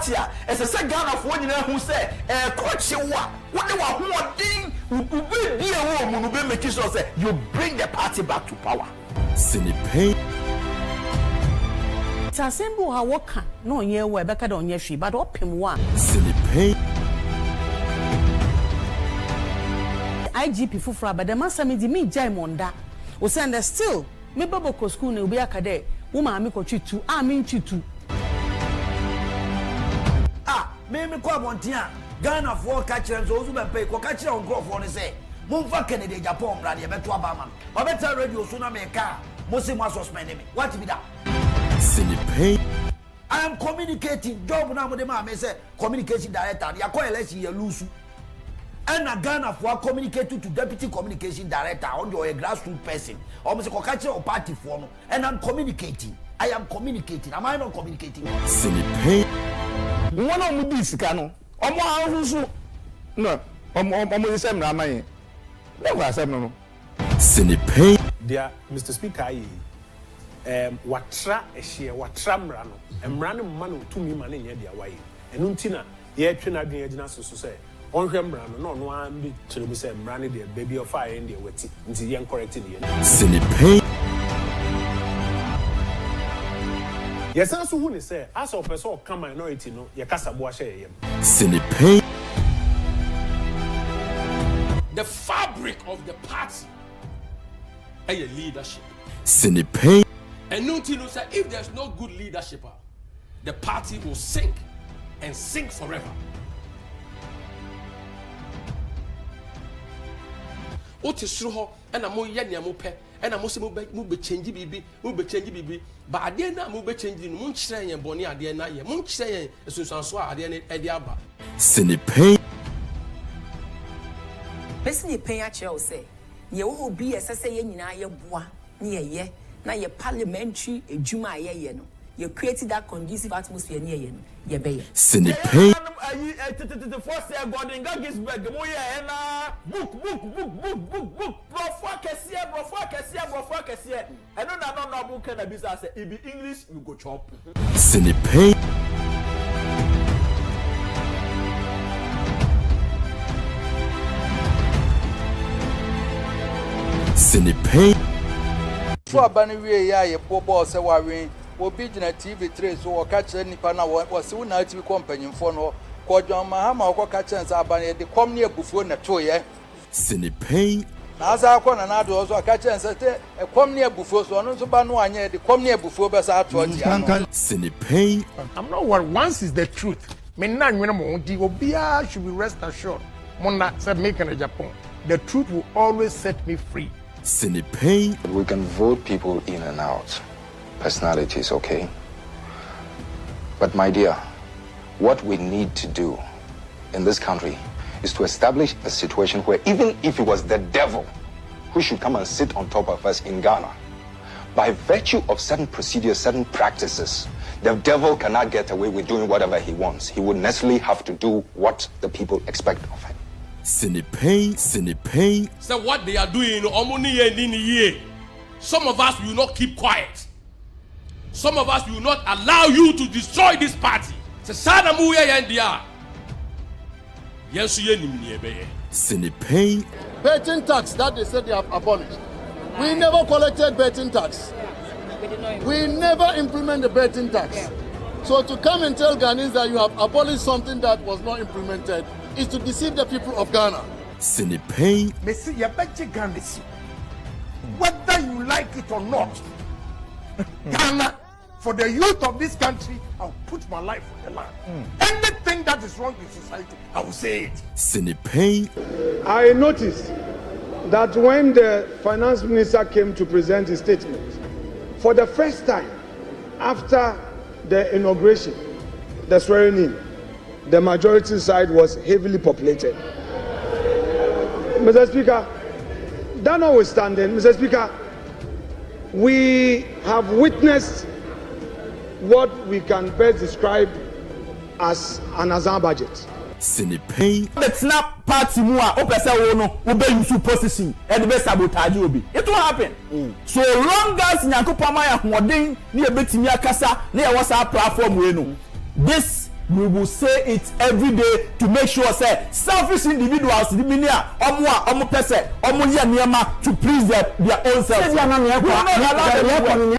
party as a second of one who said coach what they were holding be a woman who be making sure say you bring the party back to power. Sinipe Tasembu ha woka no ye we beka don ye hwi but opem wa Sinipe IGP fufura but the master me di me jai monda o send still me baboko school na obi akade wo ma me kotwi tu me ntwitu me kwa bontia Ghana for catch them so be pay ko catch on grow for say mumfa Kennedy Agyapong brad ye beto abama o better radio so na me ka mo se mo suspend me what be that Sinipe I am communicating job na mo de ma me say communication director ya call election ya lose and a Ghana for communicate to deputy communication director on your grassroots person or me say ko catch your party for no and I'm communicating I am communicating am I not communicating Sinipe One of them is cano. No, the same Ramayan. Never said no. Sinipe Dear Mr. Speaker, watra ehye watra mrano mrano manu tumi mane nya dia waye enu ntina ye twena dwen agina so say onhwe mrano no no an bi kyeremu say mrano de baby of fire in the wati nti ye correcting ye Sinipe yes so who ni say as a person come minority no ye kasa bo ahye ye Sinipe the fabric of the party a leadership. Sinipe And Nuntino said, if there's no good leadership, the party will sink and sink forever. What is true? And I'm more young, I'm more and I'm also move change bibi, but I didn't move changing Munchray and Bonnie at the end. Munchray, as soon as I didn't Ediaba. Sinipe Person you pay at you say, you will be as I say, in your bois, near ye. Now your parliamentary ejuma ye no you created that conducive atmosphere near ye no ye be Sinipe the first year God in Gagisburg mo ye na book bro for kesiye and no book na bisa say e be English you go chop Sinipe Sinipe so abani wie ya ye bobo se wawe obi gina TV3 so o ka kire nipa na wo se wona TV kompanyimfo no ko John Mahama o ka kire nsa abani de kom ne abufuo na toye Sinipe na asa akọ na na do so o ka kire nsa te kom ne abufuo so no so ba no anya de kom ne abufuo be sa ato ji ano Sinipe I'm not worried. Once is the truth. Me na nwena mo di obia should be rest assured. Mona said make in Agyapong. The truth will always set me free. Sinipe We can vote people in and out. Personalities, okay? But my dear, what we need to do in this country is to establish a situation where even if it was the devil who should come and sit on top of us in Ghana, by virtue of certain procedures, certain practices, the devil cannot get away with doing whatever he wants. He would necessarily have to do what the people expect of him. Sinipe So what they are doing, some of us will not keep quiet. Some of us will not allow you to destroy this party. Sinipe Betting tax that they said they have abolished. We never collected betting tax. We never implement the betting tax. So to come and tell Ghanaians that you have abolished something that was not implemented is to deceive the people of Ghana. Sinipe Messi, you bet you Ghana. Whether you like it or not, Ghana, for the youth of this country, I'll put my life on the line. Anything that is wrong in society, I will say it. Sinipe I noticed that when the finance minister came to present his statement, for the first time after the inauguration, the swearing in, the majority side was heavily populated. Mr. Speaker, that notwithstanding, Mr. Speaker, we have witnessed what we can best describe as an Azan budget. Sinipe Let's not party more opesa wo no ube use position and be sabotage obi it will happen so long as nyankopon ma ya hoden na e betimi akasa na e wasa platform we no this we will say it every day to make sure say selfish individuals the minia omo person omo ye niema to please their own self.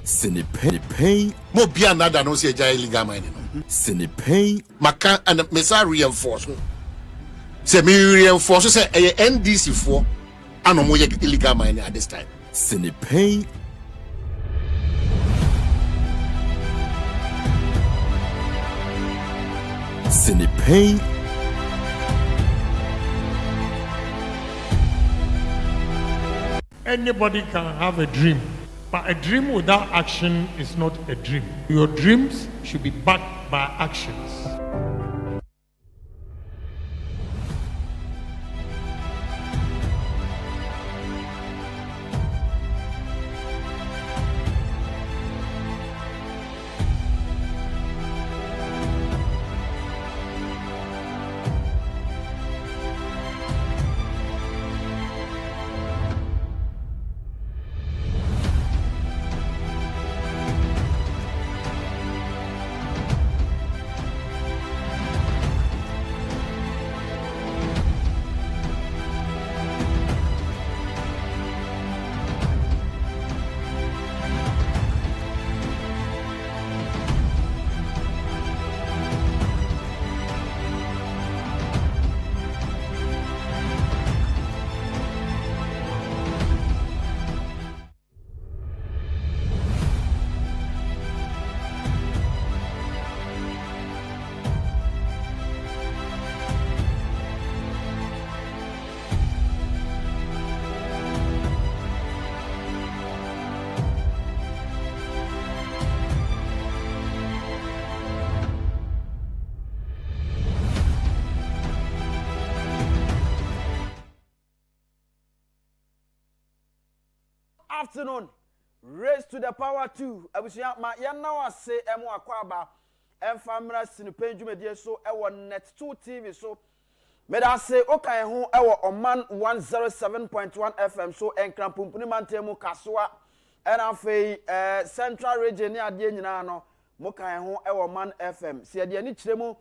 Sinipay. Mo be another no say jai illegal mining. Sinipay. Maka and mesa reinforce. Say me reinforce say NDC for anomo illegal mining at this time. Sinipay. Sinipay. Anybody can have a dream, but a dream without action is not a dream. Your dreams should be backed by actions. Afternoon, raise to the power 2. Abusia ma yana wa se emu akwaba emfamra sinupenju medie so ewo net 2 TV so meda se okan ho ewo Oman 107.1 FM so enkrampumпuni mantemu kasoa ena fei Central Region ni ade nyina no mokan ho ewo Man FM se ade ni kiremu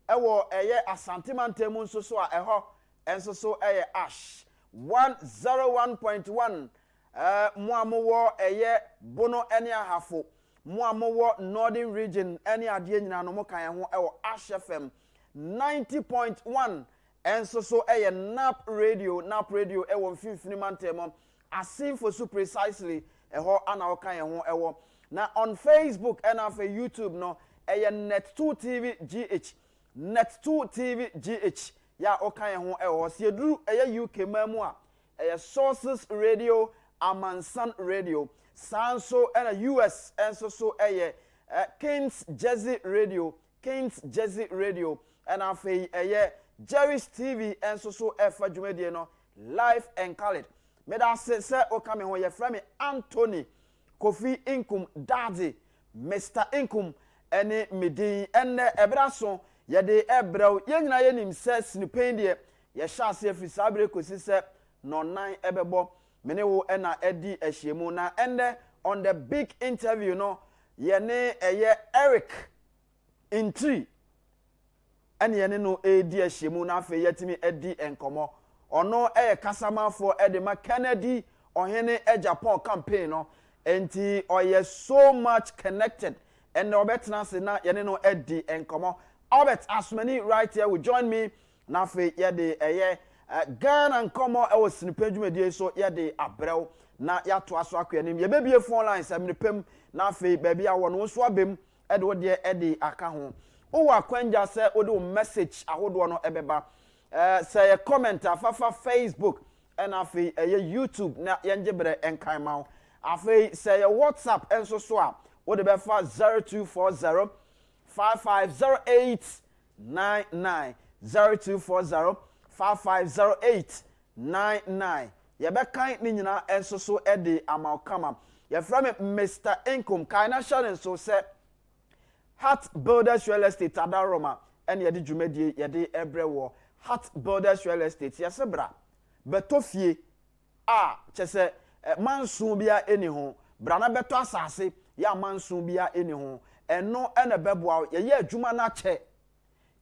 ewo eye Asante mantemu nso so a eho enso so eye Ash 101.1 Muamowo eye bono eni ahafo Muamowo Northern Region eni ade nyina no mokan ho ewo Ash FM 90.1 enso so eye Nap Radio ewo mfimfini mantemo asinfo so precisely eho ana okan ho ewo na on Facebook and on YouTube no eye Net2 TV GH Net2 TV GH ya okan ho ewo se duru eye UK mamu a eye Sources Radio Amansan Radio Sanso and US enso so eye Kings Jersey Radio and afei eye Jerry's TV enso so efa dwumedie no live and colored meda se okame ho ye frame Anthony Kofi Inkum Daddy Mr Inkum ene medin enne ebraso ye de ebraw ye nyina ye nim se sinipen de ye hyase afi sabre kosi se no nan ebebo mene wo ena edi ehyiemu na ende on the big interview no ye ne eye Eric Intri ene ye ne no edi ehyiemu na afi yetimi edi enkomo ono kasamafo edema Kennedy ohene Agyapong campaign no enti oye so much connected and obetna se na ye ne no edi enkomo Albert Asmani right here will join me na fe ye de Ghana nkomo e wo sinipedwumedie so ye de abrew na ya to aso akwanim ye bebie phone lines amnipem na fe baabi a wono so abem e de wo de aka ho wo akwanja se wo de message ahodo no ebeba say a comment afafa Facebook and afi YouTube na yenjebre enkan ma afi say a WhatsApp enso so a wo de be fa 0240 550899 0240 550899 ye be kan ni nyina enso so e de amalkama ye from Mr Income kind share so say Heart Builders Real Estate Adaroma and ye de dwumedie ye de ebrewo Heart Builders Real Estate yesebra betofie a chese mansun bia eni ho brana beto asase ya mansun bia eni ho eno ene beboa ye adwuma na che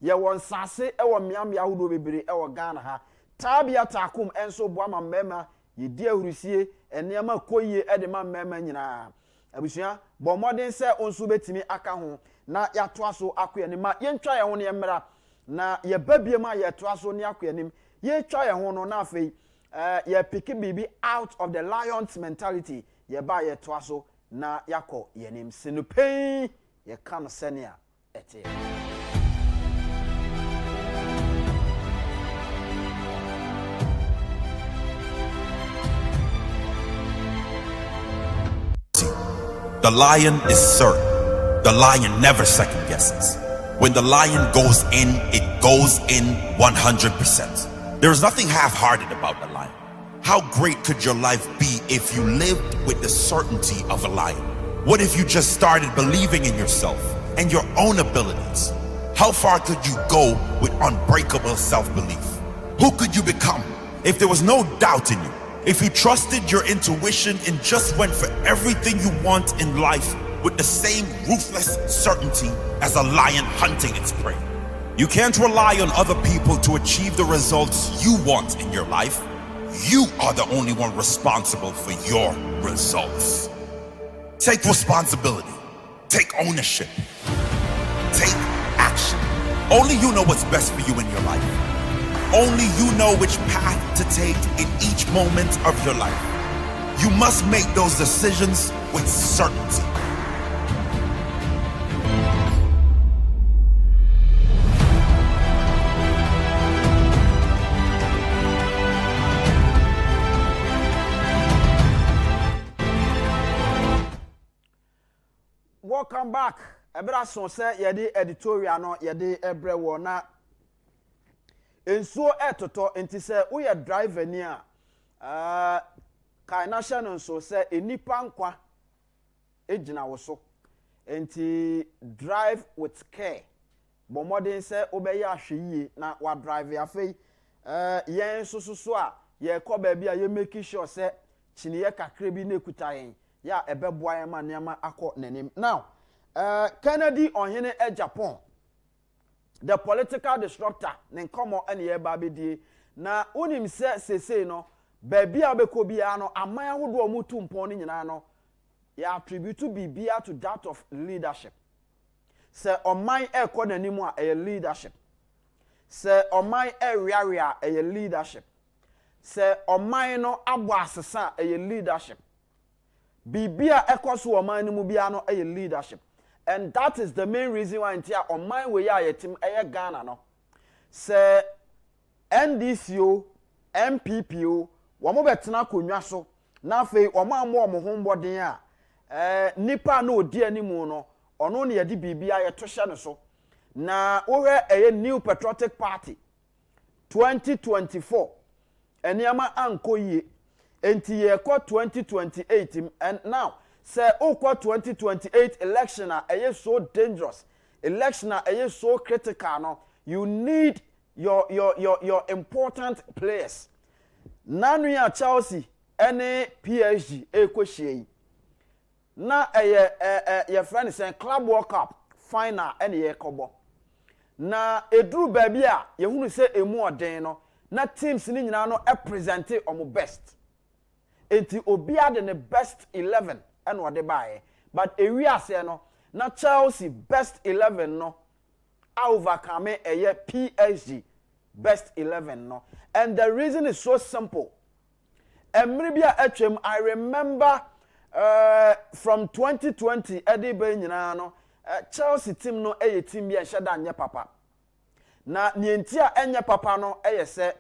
ye won sase e wo miamia hudo bebere e wo Ghana ha tabia takum enso boa ma mema ye di ahurusie enema koyie e de ma mema nyina abusua bo modern se onso betimi aka ho na ya toa so akoye ne ma ye ntwa ye ho ne mmra na ye babie ma ye toa so ne akoye nim ye twa ye ho no na afei ye pick bibi out of the lion's mentality ye ba ye toa so na yakọ ye nim sinupei ye kan senia ete The lion is certain. The lion never second guesses. When the lion goes in, it goes in 100%. There is nothing half-hearted about the lion. How great could your life be if you lived with the certainty of a lion? What if you just started believing in yourself and your own abilities? How far could you go with unbreakable self-belief? Who could you become if there was no doubt in you? If you trusted your intuition and just went for everything you want in life with the same ruthless certainty as a lion hunting its prey. You can't rely on other people to achieve the results you want in your life. You are the only one responsible for your results. Take responsibility. Take ownership. Take action. Only you know what's best for you in your life. Only you know which path to take in each moment of your life. You must make those decisions with certainty. Welcome back. Ebra so say yede editorial no yede ebre wo na ensuo etoto enti se wo ye driver ni a kai na hye no so se enipa nkwa ejina wo so enti drive with care bo modern se obeye ahwe na wa drive afei yen so a ye ko ba bia ye make sure se chiniye kakra bi na ekuta yen ya ebeboa yen ma niam akọ nanim. Now Kennedy Ohene Agyapong, the political disruptor, nenkomo ene ye ba bedie na unim se no baby abeko bia no aman ahodo omutu mpon ni nyina no ya attribute bibia to that of leadership. Se oman ekọ nanimu a leadership. Se oman ewiawia leadership. Se oman no abo asesa leadership. Bibia ekoso oman ni mu bia no leadership. And that is the main reason why intia on my way ya team Ghana no. Say NDCO, MPPO, wamo betena konwa so. Na afei omo amo ho mbodin a nipa na odi animu no ono ne yedi bibia ye to hye no so. Na wohwe New Patriotic Party 2024 eniama ankoyie enti ye ko 2028 and now say okwa 2028 election are so dangerous. Election are so critical no. You need your important players. Nanu ya Chelsea any PSG ekohie. Na your friend say Club World Cup final any yekobo. Na eduru baby a ye hunu say emu oden no na teams ni nyina no present omo best. Enti obia de the best 11 and what they buy. But we are saying no, na Chelsea best 11 no, overcome a PSG best 11 no. And the reason is so simple. Emribia HM, I remember from 2020, Eddie Benyano, Chelsea team no a team be shada anya papa. Na nientia anya papa no say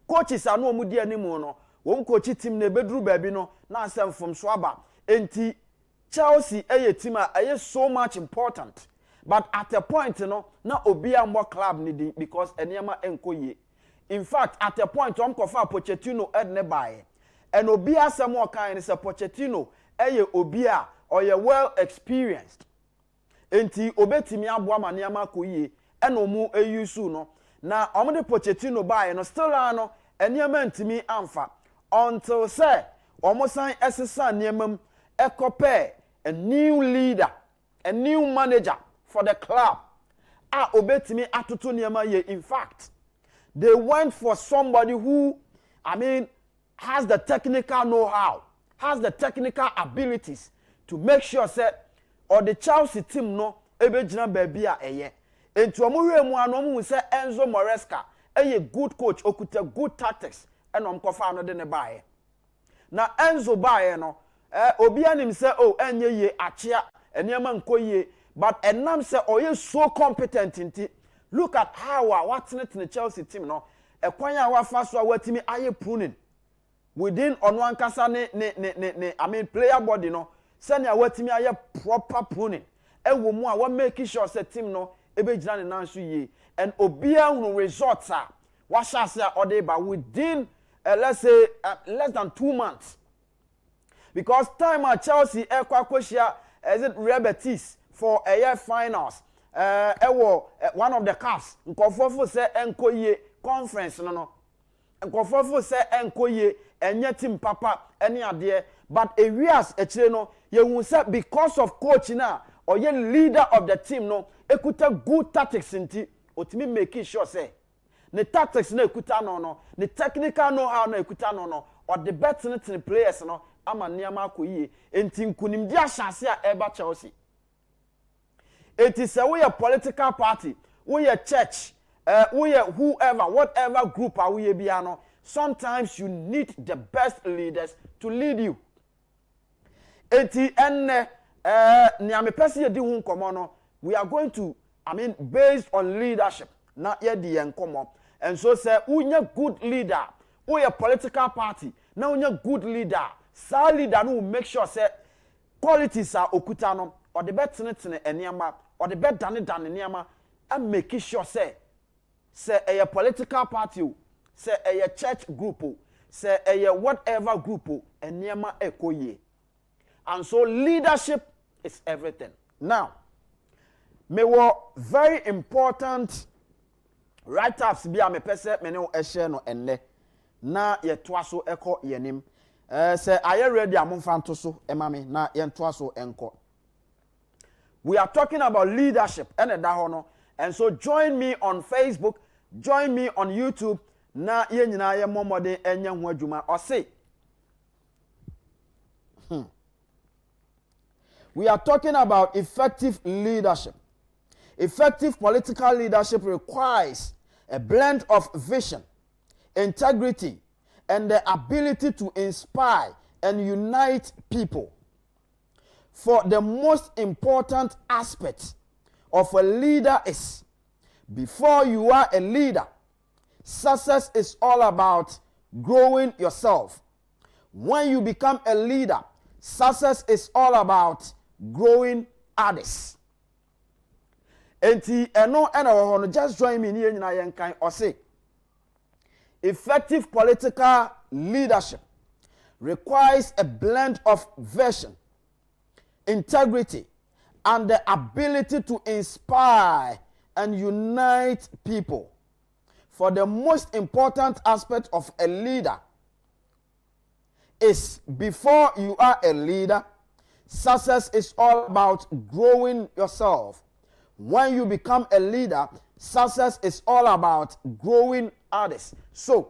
coaches are no mudi anymore no. Won coach team ne bedru baby no na asem from swaba enti Chelsea team so much important, but at a point no na obia more club needing because eniema enkoye. In fact at a point kofa Pochettino edne buy and obia some more kind is a Pochettino obia or ye well experienced enti obetimi aboa maniama koye and omu eyusu no na omde Pochettino buy no still no eniema ntimi amfa until say almost SSA Niemum Ekope, a new leader, a new manager for the club. obetimi atoto niema ye. In fact, they went for somebody who, I mean, has the technical know-how, has the technical abilities to make sure that or the Chelsea team no ebejina baby a eye. Enti omuhwe mu anom say Enzo Maresca a good coach okuta good tactics and omkofa no de ne bae. Na Enzo bae no obi anim say oh enye ye achia enema nkoye but enam say oye so competent inti. Look at how what's in the Chelsea team no ekwanya wa fa so watimi aye pruning within on one kasa ne I mean player body no send ya watimi aye proper pruning ewo mu a wa make sure say team no ebe gina ne nanso ye and obia no results are wa shase a odeba within let's say less than 2 months because time at Chelsea ekwakoshia is it Real Betis for a year finals one of the cups nkofofo say enkoye conference no nkofofo say enkoye enye team papa ene ade but areas ekire no ye hu say because of coach na or ye leader of the team no ekuta good tactics nti otimi make sure say the tactics na ekuta no the technical know how na ekuta no or the better players no ama niam akoye enti nkunim di ahase a eba Chelsea. It is we a political party, we a church, we a whoever, whatever group are we biano. Sometimes you need the best leaders to lead you. Eti enne niame pesi di hun komono. We are going to, I mean, based on leadership, not yet the enkomo. And so say unye good leader, we a political party. Now unye good leader, sa leader no make sure say qualities are okutano or the better eniama. Or the bed done niama and make sure say a political party, say a church group, say a whatever group, and niama ekoye. And so leadership is everything. Now, me were very important write-ups be a me pese me no ehye no enne na ye toaso eko yenim. Say aye ready amomfanto so emame na ye toaso enko. We are talking about leadership and so join me on Facebook, join me on YouTube. Na ye nyina ye momode enya ho adwuma o say. We are talking about effective leadership. Effective political leadership requires a blend of vision, integrity, and the ability to inspire and unite people. For the most important aspect of a leader is, before you are a leader, success is all about growing yourself. When you become a leader, success is all about growing others. Enti eno ena just join me ni nyina yenkan or say effective political leadership requires a blend of vision, integrity, and the ability to inspire and unite people. For the most important aspect of a leader is, before you are a leader, success is all about growing yourself. When you become a leader, success is all about growing others. So,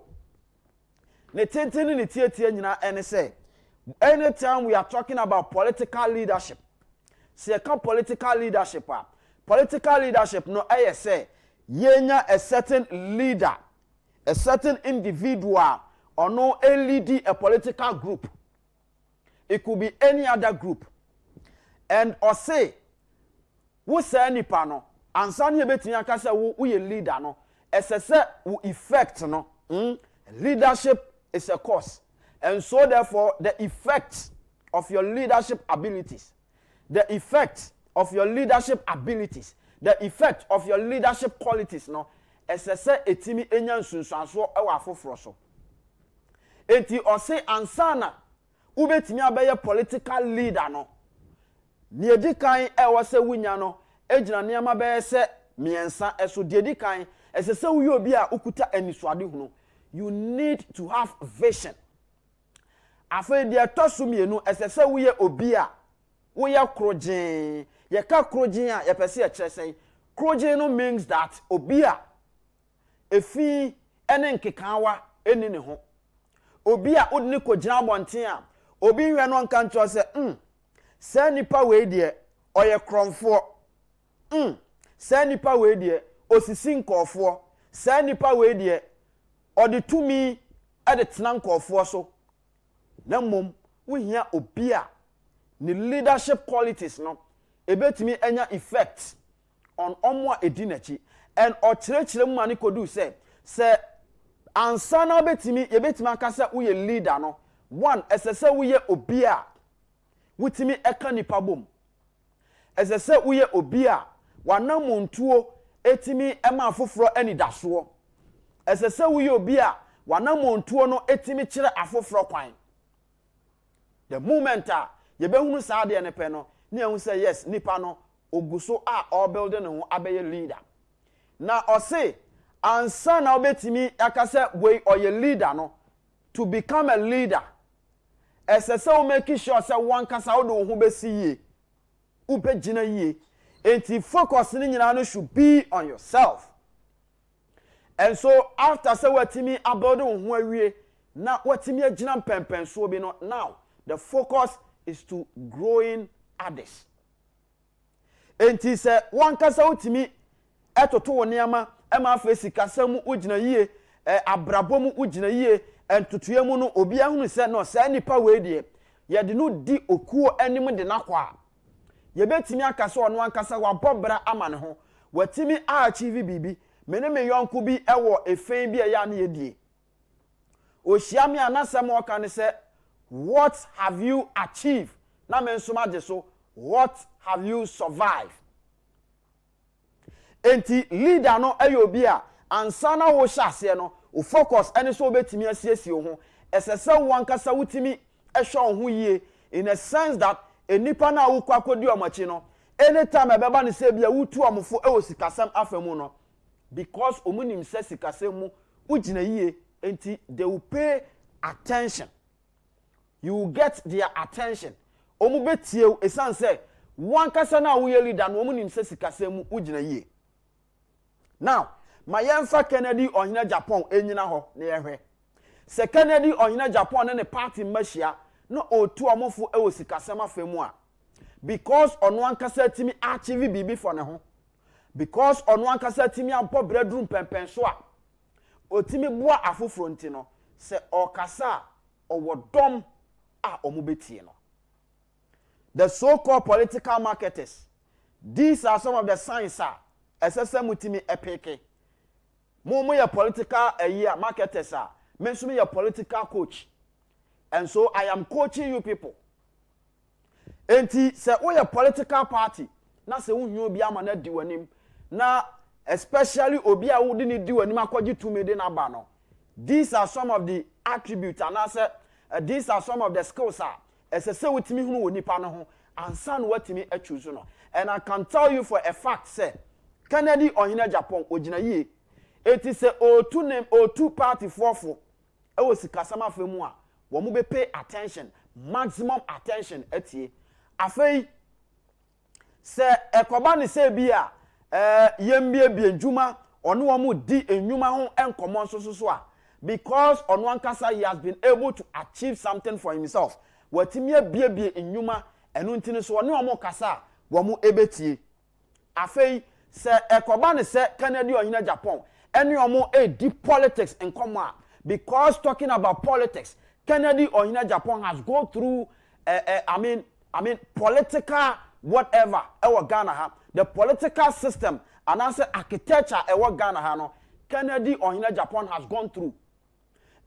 anytime we are talking about political leadership, say political leadership, no say yenya a certain leader, a certain individual, or no a leading a political group. It could be any other group. And or say, who say any pano, and Sanya Betinya say we a leader no, as a set effect no. Leadership is a cause. And so therefore the effect of your leadership abilities, the effect of your leadership abilities, the effect of your leadership qualities no, as I say etimi enyan sunsanso e wa afoforo so. Enti o say ansana ubetimi abaye political leader no. Ni edikan e wo se wunya no, ejina niam be se miensa eso de edikan ese se wuye obi a ukuta anisuade hunu. You need to have vision. Afa de atoso mienu ese se wuye obi a woye krojen ye ka krojen a ye pese ye kire sen Kroje no means that obia efi ene nkekawa eni ne ho. Obia odni ko gyina abonten a obi hwe no nka ncho se sa nipa we de oye kromfo. Sa nipa we de osisi nkofo. Sa nipa we de ode tumi ade tena nkofo so. Na mom wo hia obia ni leadership qualities no ebetimi enya effect on omwa edinachi and ochirechire mu mani kodu se ansana betimi yebetimi akasa wo ye leader no one esese wo ye obia wutimi eka nipa bom esese wo ye obia wanamontuo etimi ema afoforo ani daso esese wo ye obia wanamontuo no etimi kire afoforo kwan. The moment yebehunu saade ne pe no ne ehun say yes nipa no oguso all building ho abeye leader. Na ose ansa na obetimi akase wey oye leader no to become a leader. Esese o make sure say one kasa wo do ho besi yie. Upe gina yie. Enti focus ni nyina no should be on yourself. And so after say watimi abuild ho awie na watimi agina pempen so bi no now the focus is to growing others. Enti se wan kasa utimi etoto woniama ema face kasam ugina yie abrabom ugina yie entutuye mu no obi ahunu se no sa nipa we de ye de no di okuo anim de nakwa ye betimi akasa ono ankasa wa bobra ama ne ho watimi achieve bibi mene me yonku bi ewo efen bi ya na ye die ohia me anasem o kan se what have you achieved? Na mensuma je so what have you survived? Enti leader no ayobi a ansana wo hyase no o focus ene so obetimi asiesie ho esese wankasa wutimi ehwe ho yie in a sense that enipa na wo kwakodi omachi no anytime ebeba ne se bia wutu omfo e osikasam afemu no because omunim se sikasam mu ugina yie enti they will pay attention. You will get their attention. Omu betie esan say one kasa na wo ye leader no omu nim se sikasem ugina yie. Now, my yemfa Kennedy ohina Japan enyina ho na yehwe. Se Kennedy ohina Japan ne party machia no otu omofo e wo sikasem afemu a because ono ankasa timi achieve bibi for ne ho. Because ono ankasa timi ampo bedroom pempen so a otimi boa afoforo nti no se okasa owodom the so-called political marketers, these are some of the signs SSM epeke. Momo ya political marketers mensumi ya political coach. And so I am coaching you people. Enti se o ya political party na se unhu obi ama na di wanim na especially obi a wodi ni di wanim akwaji tumede na ba no. These are some of the attributes and I say these are some of the skills as I say with me who nipa no ho ansan what me choose no. And I can tell you for a fact say Kennedy ohina Japan ogina yie it is a O2 party forfo e wo sikasama femu a wo mo be pay attention maximum attention etie afei se ekoba ne se bia yembie bienjuma ono wo mo di enjuma ho enkomon so a because on one kasa he has been able to achieve something for himself. Watimi bie enyuma enu ntini so ne omo kasa wo mu ebetie. Afei se ekoba ne se Kennedy ohina Japan eni omo deep politics in common because talking about politics Kennedy ohina Japan has gone through I mean political whatever Ghana the political system and answer architecture Ghana no Kennedy ohina Japan has gone through.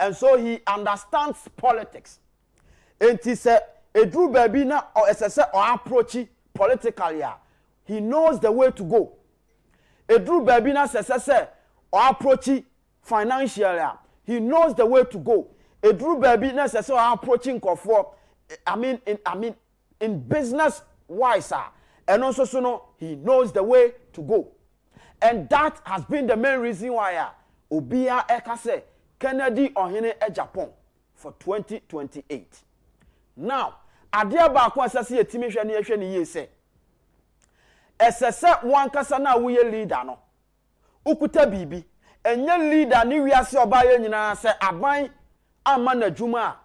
And so he understands politics. And he said, Edru baby na or SSS or approach politically. He knows the way to go. Edru baby na SSS or approach financially. He knows the way to go. Edru baby na SSS or approaching for in business wise. And also so no, he knows the way to go. And that has been the main reason why Obia Ekase Kennedy ohine Agyapong for 2028. Now, adia ba ko asase yetimi hwe ne yehwe ne yie se esese wan kasa na wo ye leader no ukuta bibi enye leader ni wiase oba ye nyina se aban ama na dwuma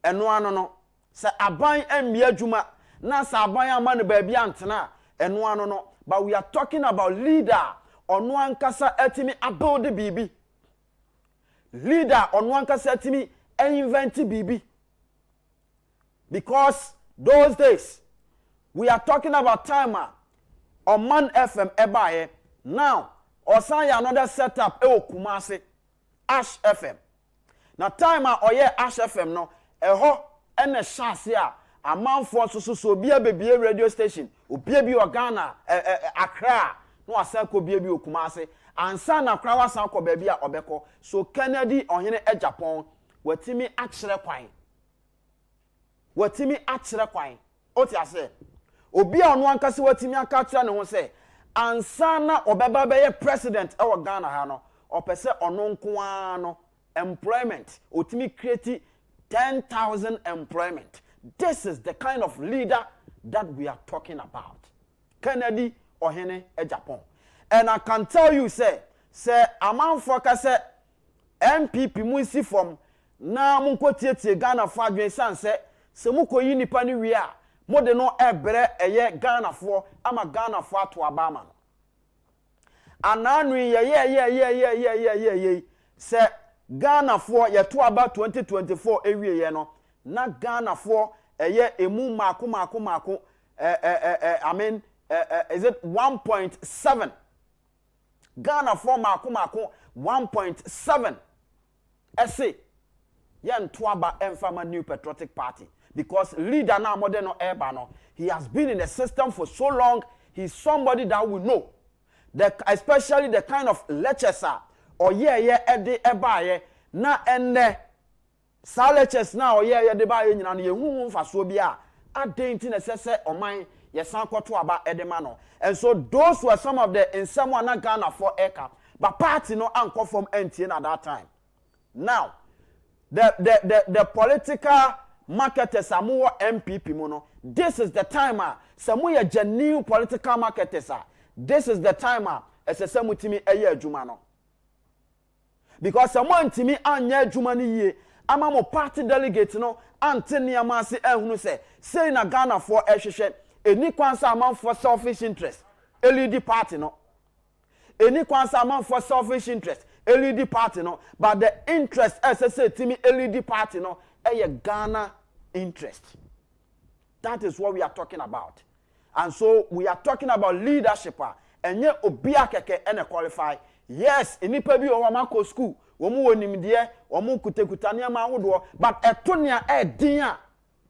eno ano no se aban emmia dwuma na se aban ama na baabi antena eno ano no but we are talking about leader ono ankasa atimi abuild bibi leader ono ankasa atimi invent bibi because those days we are talking about timer on Man FM ebaye now osan ya another setup e Kumasi Ash FM na timer oye Ash FM no eho ene chance a amanfo so bia bebie radio station obia bi Ghana Accra no asan ko bia bi Kumasi ansa na Accra wasan ko bia a obeko so Kennedy ohene Agyapong watimi akyere kwan oti ase obi a ono ankase watimi aka kyere ne ho se ansa na obeba be ye president e wo Ghana ha no opese ono nko ano employment otimi create 10,000 employment. This is the kind of leader that we are talking about. Kennedy ohene Agyapong. And I can tell you say amount for say MPP munsi from na munko tietie Ghana for adwen san se muko yi nipa ni wi a mo de no ebre eye Ghana for ama Ghana for ato abama no ananu ye se Ghana for ye to aba 2024 ewie ye no na Ghana for eye emu mako I mean is it 1.7 Ghana for mako 1.7 essay yan tuaba emfama New Patriotic Party because leader na modern no eba no he has been in the system for so long. He's somebody that we know especially the kind of lectures or ede eba na enne sa lectures na or de ba nyina no ye hu mfaso bia adenti na sese oman yesan kwoto aba edema no. And so those were some of the in someone na Ghana for eka but party no anko from NTN at that time. Now the political marketers amu MPP mono. This is the timer. Samu ye genuine political marketers. This is the timer. Esese timi eye adwuma no. Because someone timi anya adwuma ni ye. Ama mo party delegate no ante niama se ehunu say na Ghana for ehwehwe eni kwansa amount for selfish interest. LED party no. Eni kwansa amount for selfish interest. LED party no, but the interest SSA timi LED party no a Ghana interest. That is what we are talking about. And so we are talking about leadership and ye obia keke ene qualify. Yes, enipa bi o wamako school, womu wonimdie, womu kutekutania mahudo, but etonia din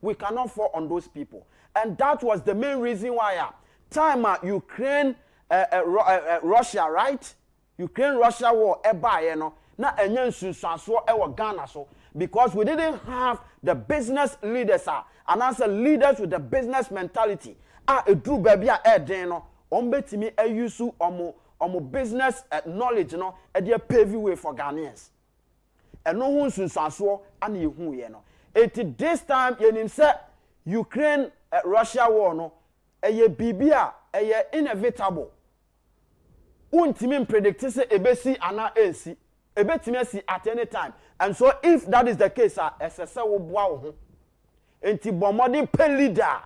we cannot fall on those people. And that was the main reason why time Ukraine Russia, right? Ukraine-Russia war eba no na enye nsunsuaso ewo Ghana so because we didn't have the business leaders and as leaders with the business mentality edru baby eden no ombetimi ayusu omo business knowledge no e dey pave way for Ghanaians eno hu nsunsuaso ana ehu ye no it this time yenim say Ukraine Russia war no eye bibia eye inevitable untimi predict say ebesi ana ensi ebetimi asi at any time. And so if that is the case esese wo boa wo ho enti bomodi pe leader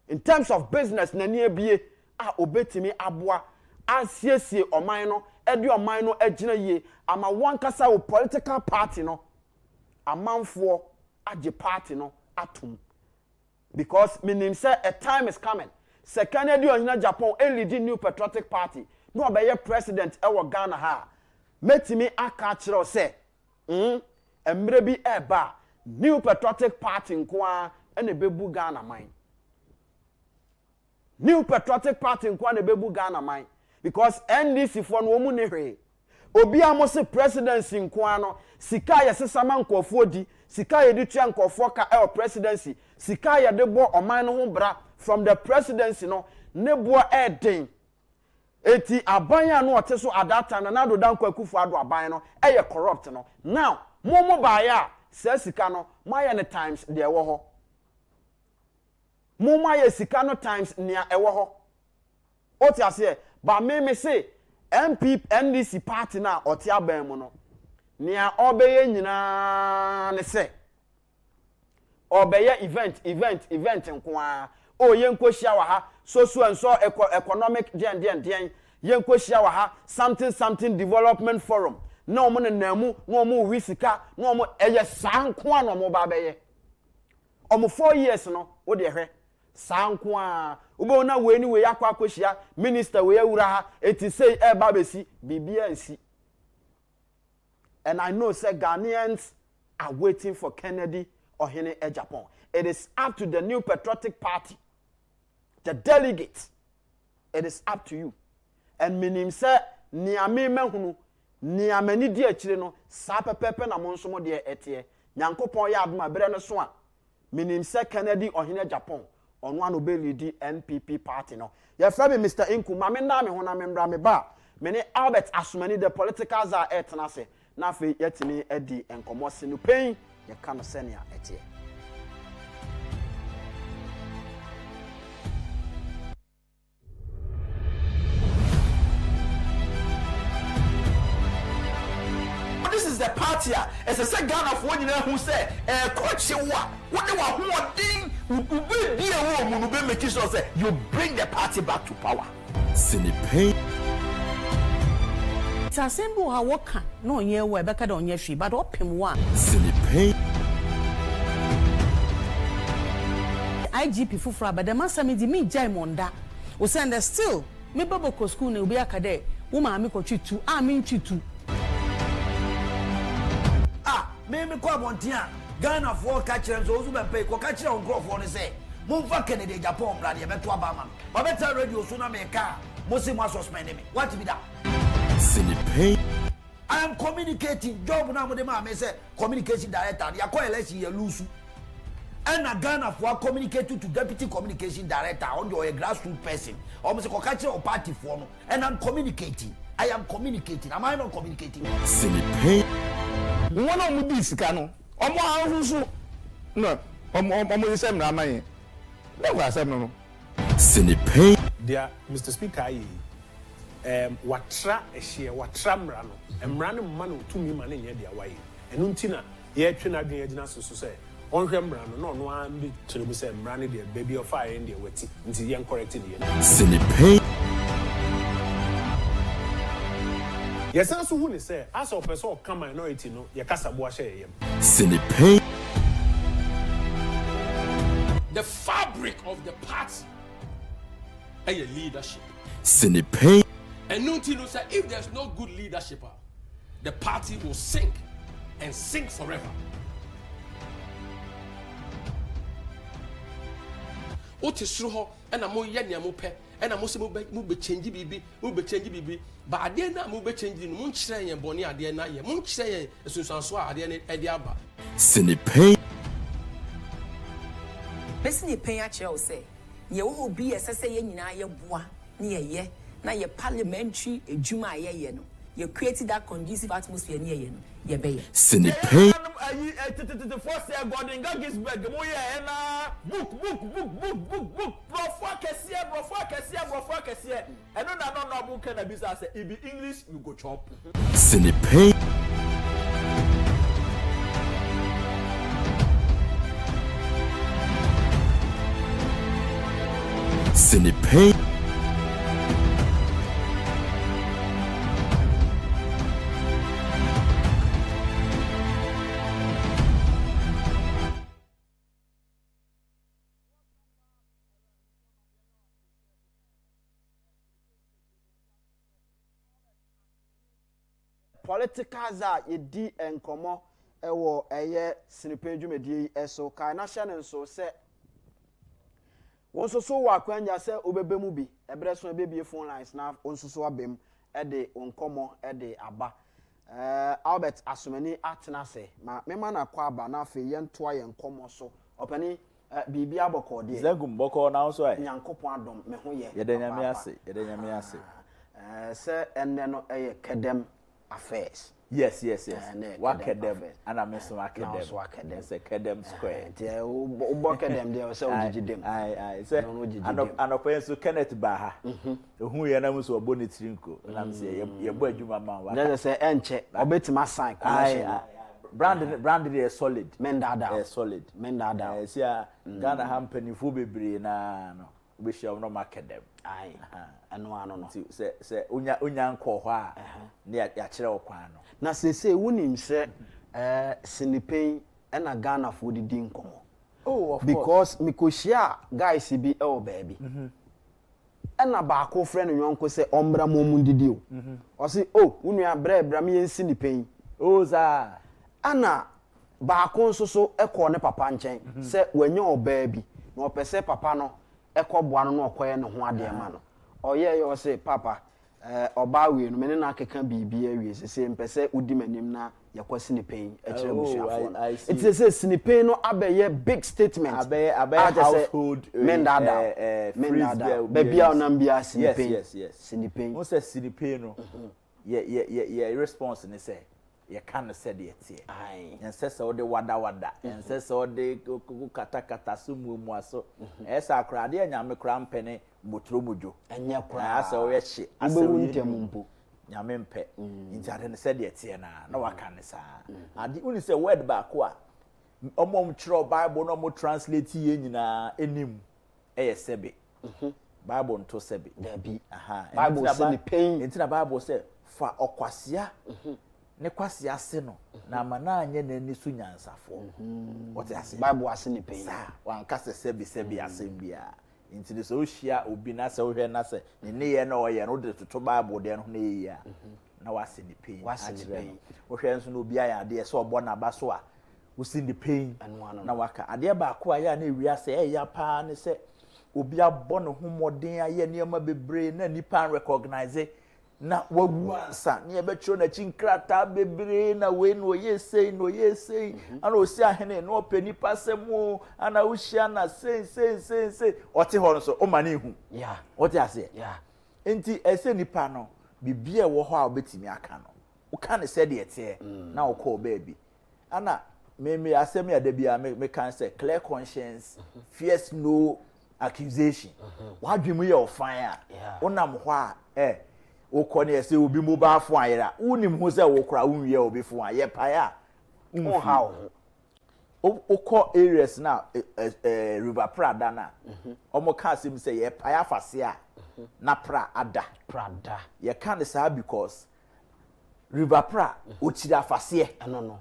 in terms of business na ni ebie obetimi aboa asiesie oman no edi oman no agina ye ama wankasa wo political party no amanfo age party no atom because meaning say a time is coming second edi onyina Japan leading New Patriotic Party no obeye president ewo Ghana ha metimi aka kire say emre bi eba New Patriotic Party nko a ene bebu Ghana man New Patriotic Party nko na bebu Ghana man because NDC for no mu ne hwe obi amose presidency nko ano sika ye sesama nkofo di sika ye ditua nkofo ka presidency sika ye de bo oman no ho bra from the presidency no ne bo eden eti abanya no oteso adata na do dan akufo-addo aban no corrupt no now momo baya se sika no maya ne times de ewo ho momo ya sika no times nia ewo ho o ti ase ba me say MP NDC party na o ti aban mu no nia obeye nyina ne se obeye event nko a o yenkohia wa ha so and so economic den yenkohia wa ha something development forum na omo ne namu na omo wisika na omo eye sanko a na omo ba beye omo 4 years no wo de hwe sanko a ubo na we ni we yakwa akohia minister we awura ha eti say e ba besi bibia nsi. And I know say Ghanaians are waiting for Kennedy or Agyapong. It is up to the new patriotic party, the delegates. It is up to you. And minim say niame mehunu niame di achire no sa pepepe na monsomo de etie. Nyankopon ya adoma bere no so a minim say Kennedy or Agyapong on one obey lead NPP party no. Ye fa me Mr. Inku ma me na me ho na me mbra me ba. Me ne Albert Asumani the politicals are etna say na fe yetini edi enkomo se no pain ye ka no senia etie. This is the party as a second Ghana for one who say coach you what they were thing will make sure say you bring the party back to power. Sinipe Tasembu ha woka no nye we beka do nye hwi but opem wa Sinipe IGP fufura but the masami di mi jai monda o send still me babo ko school na obi akade wo ma mi ko twitu a mi twitu me kwa bontia Ghana for catch them so be pay ko catch on grow for say Mumfa Kennedy Agyapong brother, you better Obama. But better radio sooner make car. Most of suspend me. What be that? Sinipe. I am communicating. Job now with the man. Say communication director. You call election you lose. And a Ghana for communicate to deputy communication director on your grassroots person. Almost a catch or party form. And I'm communicating. I am communicating. Am I not communicating? Sinipe. One of these cano. No. I'm same Ramain. No, Sinipe. Dear Mr. Speaker, watra a share, watra mrano, and mrano manu to me man in your way. And untina, yet trina gina so say, on Rembrano, no one be to say, mrani dear baby of fire in the wetty, until young corrected you. Sinipe. Yes, as soon say, as of person come minority, no, your casa boishe. Sinipe. The fabric of the party and your leadership. Sinipe. And Nuntino said, if there's no good leadership, the party will sink and sink forever. What is true? And I'm more young, and I'm also move change bibi, but I dare not move changing Munchray and Bonnie at the end. Munchray, Susan Swa, at the Abba. Sinipe. Person you pay at you say, you will be a say in your bois near ye, now your parliamentary a Juma ye no. You created that conducive atmosphere near you, ye bay. Sinipe. The first year God in Gaggisburg, book. Profakes, and no book can be as if be English, you go chop. Sinipe. Sinipe. Politicals are ye di enkomo ewo eye Sinipe dwumedi eso kai na hye ne so se wonso so wa kwanya se obebe mu bi ebre so ebebie phone lines na wonso so abem e de onkomo e de aba Albert Asumani atena se ma mema na kwa aba na afi ye ntoa ye nkomo so opani bibi aboko de Zegum boko na so ai Nyankopon adom me ho ye yedanyame ase se enne no eye kedem affairs Yes. What them? And I miss what them. It's a kedem square. Ubo kedem there so ujijidem. I say and of so Kenneth Baha. Who you know so bonnet trinko. And I'm say your boy Juma man. Let say enche obetima sign commercial. Branded is solid. Mendada. Solid. Mendada. See Ghana hampeni fu bebre na no. We shall no market them. Aye. And one no. Say unya nko ho a na ya kire okwan no. Na say wonim say sinipen na Ghana for the din komo. Oh, of because mikoshia guys be baby. Na ba ko friend nyonko say ombra momundidi o. O say unua bra me sinipen. Oh za. Ana ba ko nso so ekọ ne papa nchen say wanya obabi. Na opese papa no ekọboa no na okoye ne ho ade ma no oye yo say papa oba we no me na akeka bibi awie se mpese udi manim na yakwasi ne pen ekire busuafo no it say sinipen no abeye big statement abeye household mendada bebia onambia sinipen yes sinipen who say sinipen no ye response ne say ye can say the tie en say so de wada en say so de kata sumu aso esa akra de nyame kra mpene motro mojo enya kra asa wo ye hye asa wo ntemumpo nyame mpe nti ade ne say the tie na waka ne sa ade uni say word back a omom kiro bible no mo translate ye nyina enim eye sebe bible nto sebe da bi bible say the pain nti bible say fa okwasea ne kwasi ase no na amana anye na ni su nyansafo what ase bible ase ni pen wan kase sebi asem bia nti so hia obi na se ohwe na se ne ye na oye no de toto bible de no na ye na wase ni pen ohwe nso no obi aya de so obo na ba so a wosi ni pen na waka ade ba ko aya na ewia se ya pa ne se obi abọ no homoden aye niam bebre na nipa recognize na wawuansa ne ebetro na chinkrata bebre na we no yesei ana osi ahene no opani pasemu ana ushia na sei ote ho no so o mane hu ote ase enti ese nipa no bibia wo ho a obetimi aka no wo ka ne se de ete na wo call baby ana me asem ya da bia me can say clear conscience fears no accusation wa dwemu ye ofan a wonam ho a okone ese obi mo ba fo ayera unim ho se wo kra unwie obi fo aye paya how okọ areas na river prada na omo ka sim se ye paya fase a na prada ye kan say because river pra ochira fase no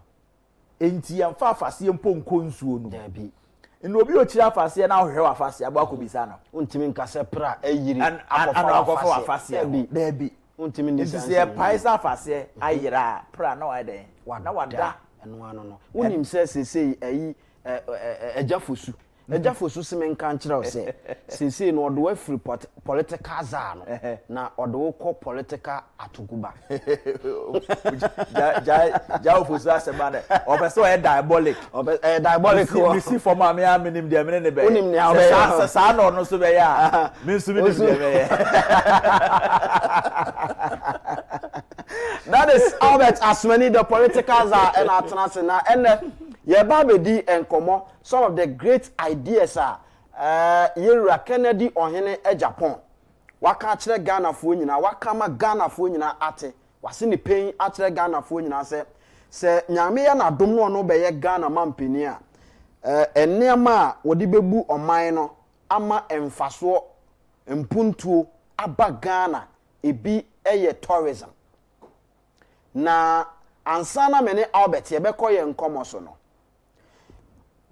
enti yam fa fase mpo nkonsuo no da bi eno obi ochira fase na ohwe wa fase agba ko bisa no untimi nkase pra ayiri akofo fase da bi untimi ni sanse se paisa fase ayira pra na wa den na wada eno ano no unim se ayi Agyafosu Agyafosu sime nka nkyerɛ se se no odo afiri political za no na odo ko political atoguba ja ofosu asema ne obeso e diabolic we see for ma me aminim de amene ne be unim ne abe sa no no so be ya me nsu bi de be that is Albert Asmani the political za and atnase na ene ye ba be di enkomo some of the great ideas Yera Kennedy ohene Agyapong waka kire Ghana fo nyina waka ma Ghana fo nyina ate wase ni pen akire Ghana fo nyina se nyame ya na dom no be ye Ghana mampeni a enema a wodi bebu oman no ama emfaso empuntuo aba Ghana ebi eye tourism na ansana mene Albert ye beko ye nkomo so no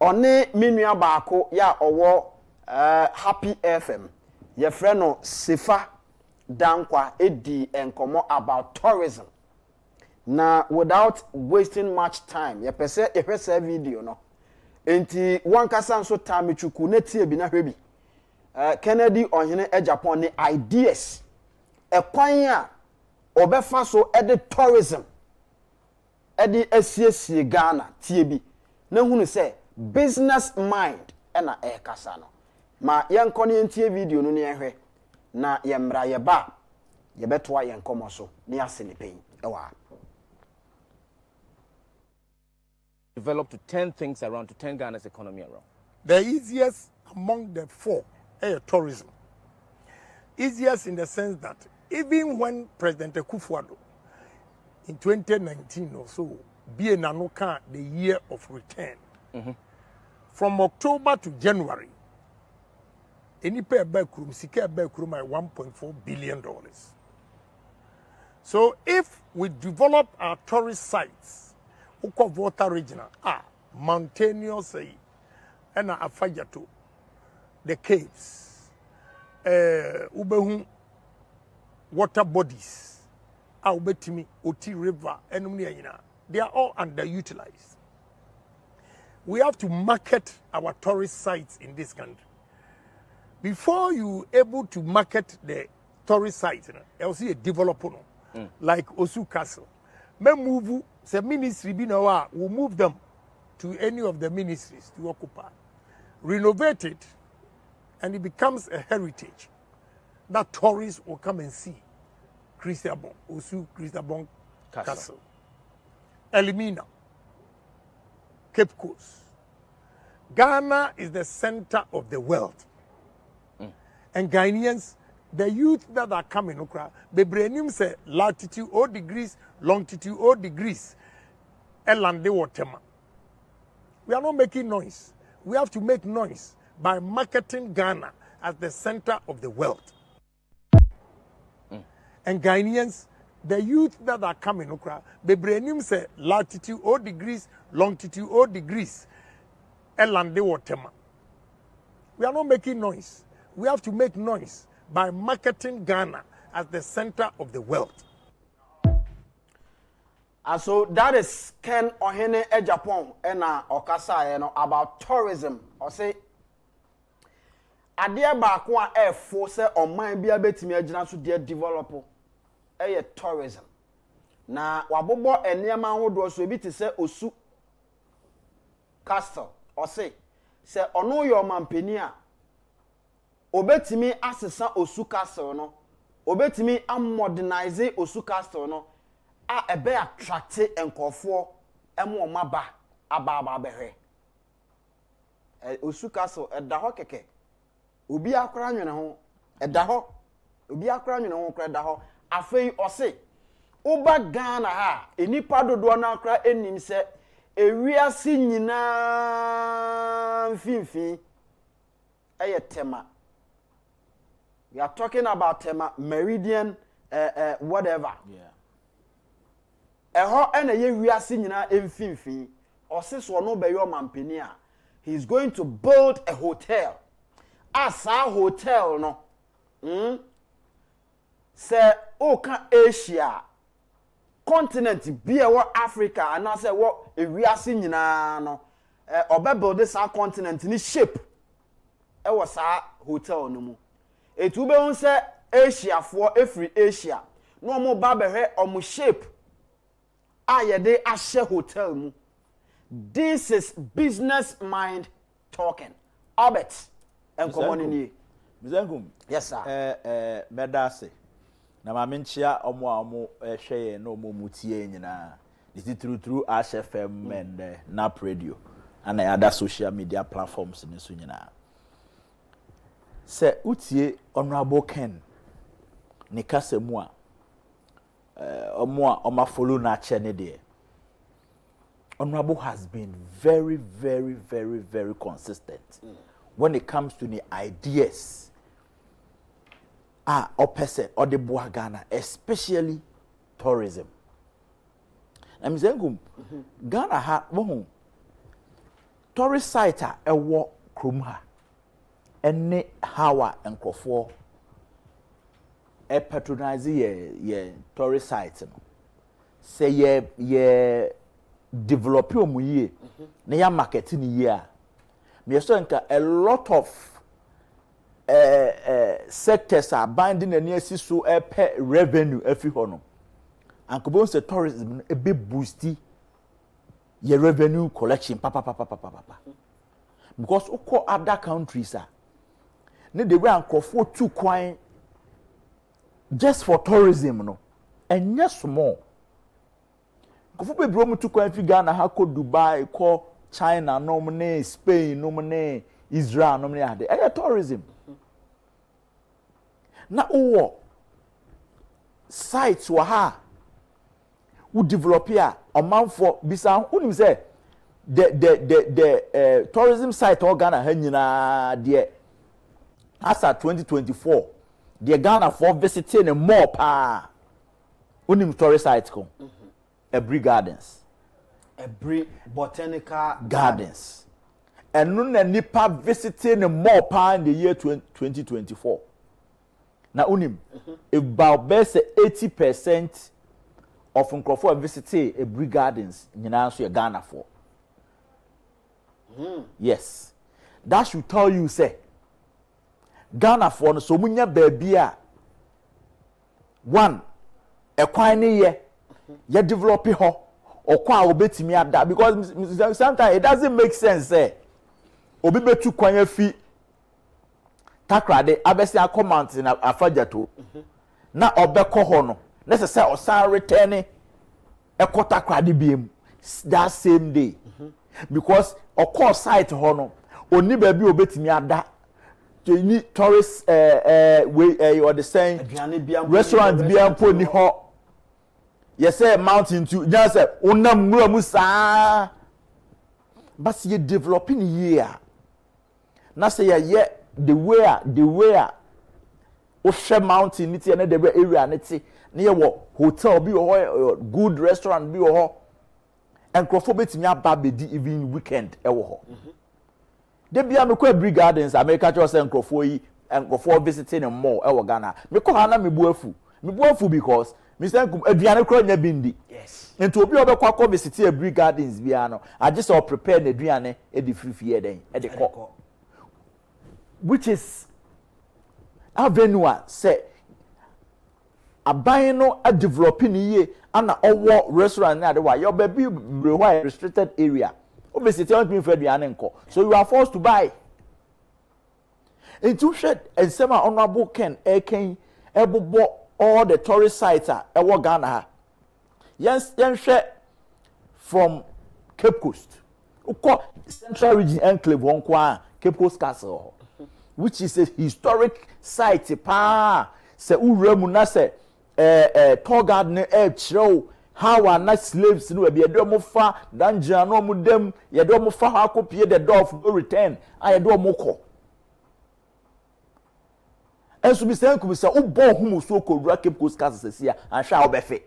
one minua baako ya owo Happy FM ye frɛ no Sefa Dankwa edi enkomo about tourism na without wasting much time ye pese e hwese video no enti wankasa nso time chuku na tie bi na hwebi Kennedy ohene Agyapong ne ideas ekwan a obefa so ede tourism ede asiesie Ghana tie bi na hunu se business mind ena kasa no ma yenko ne ntie video no ne ehwe na yemra ye ba ye betoa yenkomo so ne ase ne pen ewa develop to turn things around, to turn Ghana's economy around? The easiest among the four is tourism. Easiest in the sense that even when President Akufo-Addo in 2019 or so, be Nanoka the year of return, from October to January, any pair backroom, Sika backroom at $1.4 billion. So if we develop our tourist sites, Water Regional, mountainous, and Afajato, the caves, Ubehu water bodies, Ubetimi, Oti River, and they are all underutilized. We have to market our tourist sites in this country. Before you able to market the tourist sites, you'll see a developer like Osu Castle. May move the ministry will move them to any of the ministries to occupy, renovate it, and it becomes a heritage that tourists will come and see. Agyapong, Osu Agyapong Castle, Elimina, Cape Coast. Ghana is the center of the world. And Ghanaians, the youth that are coming, the brain say latitude 0 degrees, longitude 0 degrees, elande watema. We are not making noise. We have to make noise by marketing Ghana as the center of the world. And Ghanaians, the youth that are coming, the brain say latitude 0 degrees, longitude 0 degrees, elande watema. We are not making noise. We have to make noise by marketing Ghana as the center of the world. And so that is Ken Ohene Agyapong and Okasa about tourism. Or say, Adia Bakwa Air Force on my be a bit me to dear developer a tourism. Na wabobo and Niama would also be to say Osu Castle or say ono your mampenia. Obetimi asesa Osu Castle no. Obetimi modernize Osu Castle no. Ebe attract enkofo emo maba aba behwe. Osu Castle eda ho keke. Obi akora nwene ho eda ho. Obi akora nwene ho kra eda ho. Afei ose Uba Ghana ha enipa dodo na akra enim se ewiase nyina mfimfin eye tema. We are talking about tema meridian whatever. Yeah. Eho ena ye wiase nyina mfimfin ose so no be your mampani a he is going to build a hotel. As a hotel no. Say oka Asia continent be a Africa and I say what ewiase nyina no obe build this continent ni shape. E was a hotel no mu. It will be on say Asia for every Asia. No more barber or shape. Ayede Ashe Hotel mu. This is business mind talking. Albert and common. Yes, sir. Medase. Na mamenchia omo hweye no mo mutie nyina. This is through Ash FM and NAP radio and other social media platforms in so nyina. Se utie Honorable Ken ne kasa mu a omo follow na che ne de. Honorable has been very consistent when it comes to the ideas opposite or the boa Ghana, especially tourism. I'm saying Ghana ha tourist site a wo krom ha ene hawa enkofo e patronize ye tourist site no say ye develop omuye na ya marketing ye a me so nka a lot of sectors are binding and asi so per revenue every hono and ko say tourism a bit boosty your revenue collection papa because oko other countries are ne the way ankofo two kwan just for tourism no and yes more Kofu be bro mu to kwan fi Ghana ha ko Dubai ko China no ne Spain no ne Israel no ne ade tourism na owo sites wa ha who develop here omanfo bisa unim say the tourism site or Ghana ha nyina de as at 2024 the Ghana for visiting more pa unim tourist sites ko Every Gardens Every Botanical Gardens and no nipa visiting more pa in the year 2024 na unim about best 80% of nkrofo visiting Every Gardens nyina so Ghana for yes that should tell you say Ghana for no so munya baby a one ekwan ne ye develop ho okwa obetimi ada because sometimes it doesn't make sense obi betu kwan afi takrade abesi comment na afajato na obekọ ho no necessary osan return ekota takrade biem that same day because okọ site ho no oni ba bi obetimi ada ni tourist way or the saying restaurant biampo ni ho yes say mountain to just say unam nwura mu saa but you developing here na say ye the way o share mountain ni tie na the area na ti na ye wo hotel bi ho good restaurant bi ho enkrofo betimi aba bedi even weekend e wo ho de bia me ko Every Gardens America cho say enkrofo visiting more e wo Ghana me ko ha na me bu afu because Mr. Aduane kro nya bindi yes enti obi obekwa ko visit Every Gardens bia no I just all prepare na aduane e di free den e de ko which is avenue say aban no a developing ye ana owo restaurant na de wa your baby restricted area obesity want me for aduane nko so you are forced to buy into shed and some honorable Ken Eken ebobo all the tourist sites are ewo Ghana ha yes share from Cape Coast uko Central Region Enclave kwa Cape Coast Castle which is a historic site pa se uremu na se tour guide ne chiro how are not slaves no be do mo fa dungeon no mo dem ye do mo fa ha kopie the door for return I do mo ko enso bi sen ku bi se ubo hu so ko dura Cape Coast Castle sia an sha obefe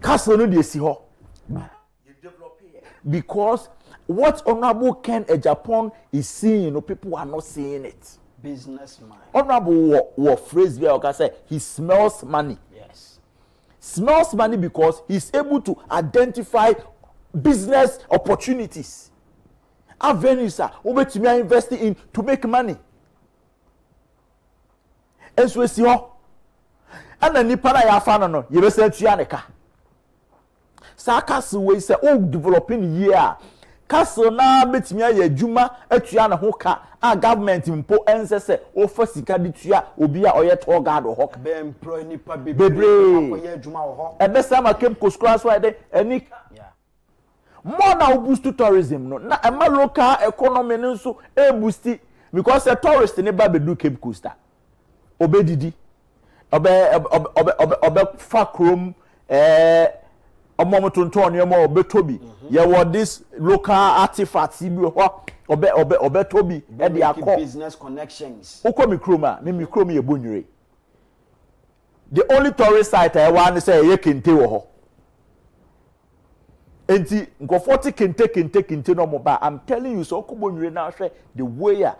castle no dey si ho you develop here because what Honorable Ken Agyapong is seeing, people are not seeing it. Businessman. Honorable phrase where I say he smells money. Yes. Smells money because he's able to identify business opportunities. Avenues are over to me investing in to make money. And so we see and then nipa na ya fa no you be say tuaneka. Saka we say developing year. Castle na betimi aye adwuma atua na ho ka a government mpo ense se ofa sika de tua obi a oye tour guard ho be employ nipa bebre akoye adwuma ho e be sama Cape Coast class why de any more na boost to tourism no na ema local economy nso e boost because the tourist ne ba be do Cape Coast obedidi obe fa krom omomotonton ye mo obetobi ye wo this local artifacts bi ho obetobi e de akọ business connections uko mikroma me mikrom ye bonwire the only tourist site I want say ye kente wo ho enti nko 40 kente no mo ba I'm telling you so ko bonwire na hwe the way a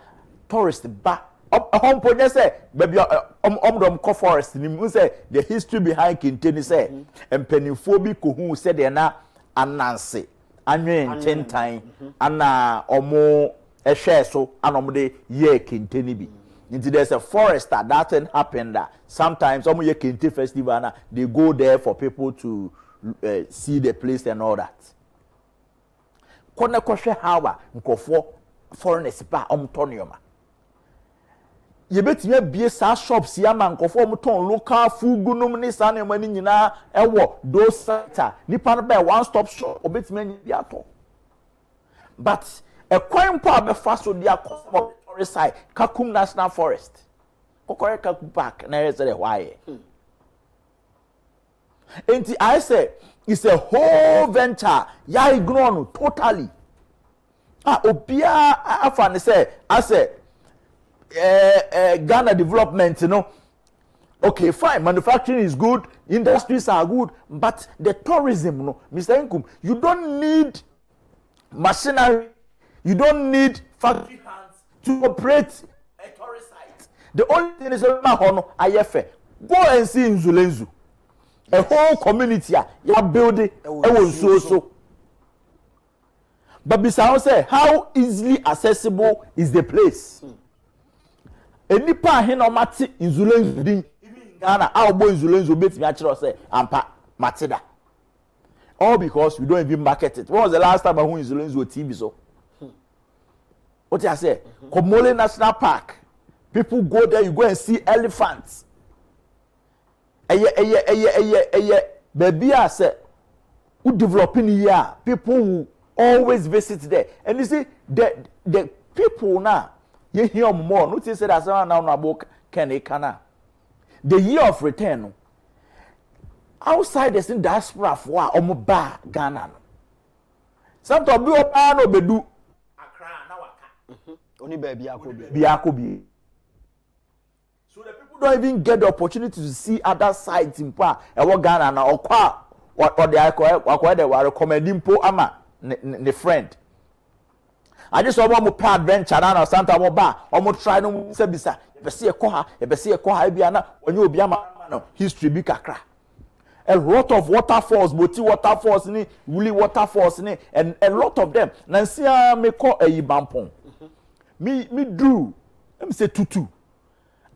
tourist ba hompo je say baby omdom ko forest ni mu say the history behind kente ni say empanifo bi ko hu say de na ananse anwen tentan ana omo ehwe so anom de ye kente ni bi nti there's a forest that thing happened that sometimes omo ye kente festival na they go there for people to see the place and all that kone ko hwe hawa nkofo foreigners ba omtonioma ye betime bie sa shops ya man nkofo mo ton local food gunum ni sa na mani nyina ewo do sector nipa no be one stop shop obetime nyi bi ato but a coin po abefa so dia cosmo side Kakum National Forest kokore Kakum Park na say why enti I say it's a whole venture ya ignore no totally obia afa ne say I say Ghana development, you know. Okay, fine. Manufacturing is good, industries are good, but the tourism, you know, Mr. Nkum, you don't need machinery, you don't need factory hands to operate a tourist site. The only thing is go and see in Zulenzu. A whole community you build it so. But besides say, how easily accessible is the place? Enipa he no mate inzulenzu din Ghana awbo inzulenzu betimi a kire say ampa mateda all because we don't even market it. When was the last time I who inzulenzu on TV so what I say Komole National Park, people go there, you go and see elephants baby I say who developing here, people who always visit there, and you see the people now you hear more. Notice that as now about Kana. The year of return outside the diaspora for omoba Ghana. Sometimes we no bedu Accra na waka. Only baby Biakobi. So the people don't even get the opportunity to see other sides in pa e Ghana na okwa or they are recommending po ama ne friend. I just want to pay adventure now Santa Moba almost try no say bisa e be see e koha bia na onye obi ama no history bi kakra a lot of waterfalls Moti waterfalls ni Wuli waterfalls ni and a lot of them na sia me call Agyapong me drew let me say tutu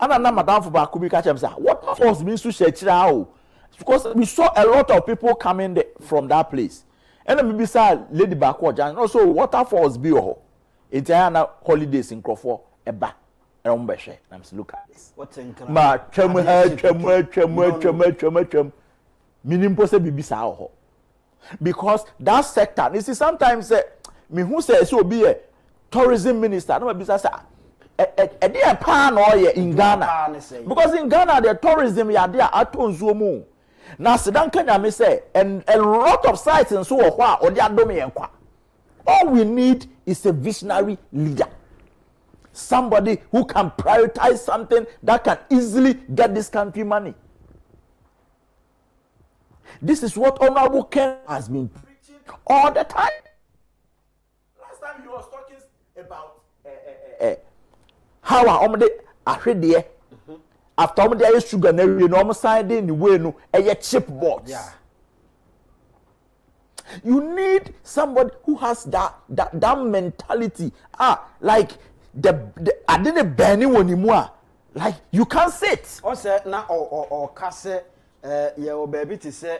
ana na madam for back bi ka chem say waterfalls mean so share kira o because we saw a lot of people coming from that place. And then maybe say lady back also waterfalls be ho entire holidays in Crawford eba erombehwe na mse look at this what's in ma twam minimpo say bibi sa ho because that sector you see sometimes me who say so be a tourism minister no be say e dey pa na oye in Ghana because in Ghana the tourism ya there atonzuo mu. Now, Sudan Kenya me say, and a lot of sites and so on, or the adomi enkwa. All we need is a visionary leader, somebody who can prioritize something that can easily get this country money. This is what Honorable Ken has been preaching all the time. Last time he was talking about how I heard there. After all the sugar na we no side in the way no chipboard. Yeah. You need somebody who has that mentality. Like I didn't burn anymore. Like you can't sit. O say na or kase ye baby to say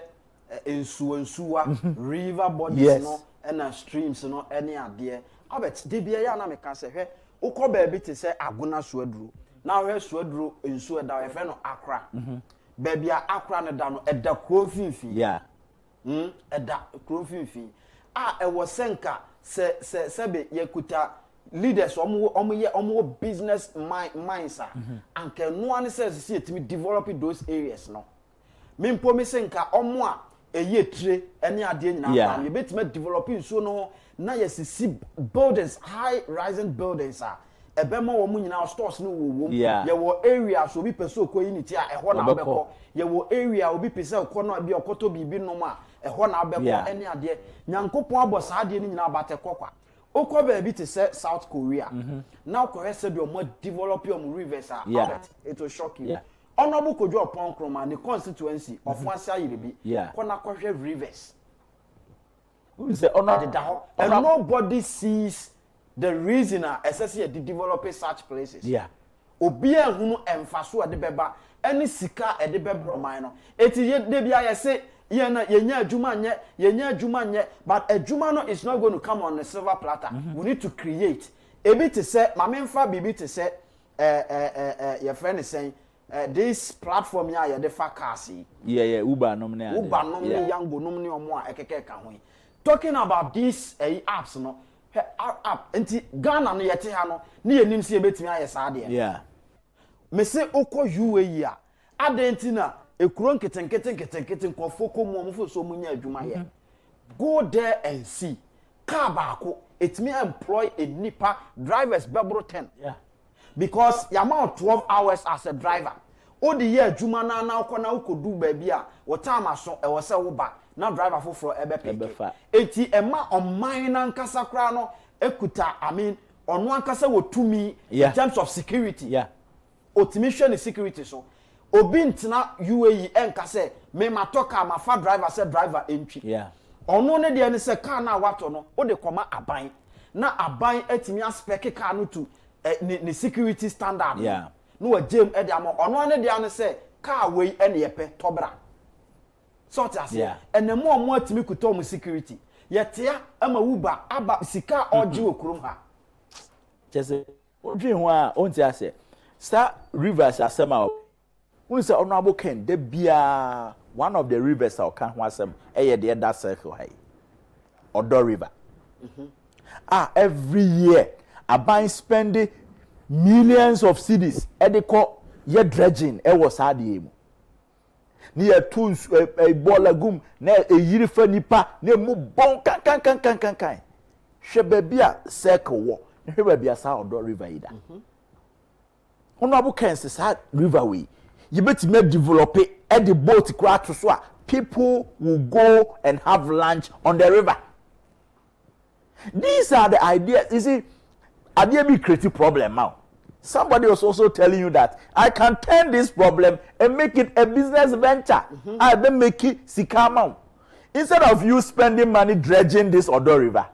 ensuwa river bodies no and streams no any ade. Abet de bia ya na me ka say hwe ukọ baby to say aguna so aduro. Now we swadro nsu eda we fe no Accra. Baby Accra ne da no eda kro finfin. Yeah. Eda kro finfin. E was senka se be yekuta leaders omo business minds anke no an say etimi develop those areas no. Me mpo me senka omo a eye tire ene ade nyina fa me betima develop nsu no na yesisi buildings, high rising buildings ebema wo nyina stores no wo ye wo area so bi peso ko unity a eho na abeko ye wo area obi pese ko no bi okoto bibi no ma eho na abeko ene ade nyankopon abosa ade ni nyina abate kokwa okọ ba bi te say South Korea now ko hese bi o mo develop your rivers it will shock you. Honorable Kojo Opon Kroma the constituency of Wasia Yirebi ko na ko hwe rivers who say honor and nobody sees the reason essentially the developing such places. Obi ehunu emfaso ade beba any sika ade bebro man no. Eti de bia ye say ye na yenya adwuma nye but adwuma no is not going to come on a silver platter. We need to create. Ebi to say mamemfa bibi to say your friend is saying this platform here you the cars yeah Uber nomne yango nomne omo a ekeke ka ho talking about these apps no app enti Ghana no yete ha no ne yenim se ebetimi aye saa de yeah me se okọ UAE a adenti na ekuro nketen nkofo komo omfo so munya adwuma ye go there and see car baako etimi employ a nipa drivers bebro 10 yeah because you amount 12 hours as a driver o the year adwuma na ukona ukodu baabi a wo time aso e wo se wo ba na driver foforo ebe peke enti ema oman na nkasa kra no ekuta I mean ono ankasa wo tumi in terms of security yeah automation security so obi ntina UAE enka se me matoka ma fa driver se driver entry yeah ono ne de ne se car na wato no o de koma aban na aban atimi aspect car no to ni security standard yeah no wa jam e de am ono ne de ne se car we e ne yepe tobra sort as enemo omo atimi kuto mu security yetia ama Uber aba sika oje okurum ha chese odwi ho a onti ase Star Rivers asema when say honorable Ken de bia one of the rivers that can ho asem the that circle high Odo River every year aban spending millions of cedis they call ye dredging was hard mu near tools a bolagum na a yiri fa nipa na mu bon kan hwe bia circle wo hwe bia sa Odo River ida honorable Ken say river way you better make develop it at the boat crash so people will go and have lunch on the river. These are the ideas. You see, idea be creative problem now. Somebody was also telling you that I can turn this problem and make it a business venture. I then make it sikama. Instead of you spending money dredging this Odo River,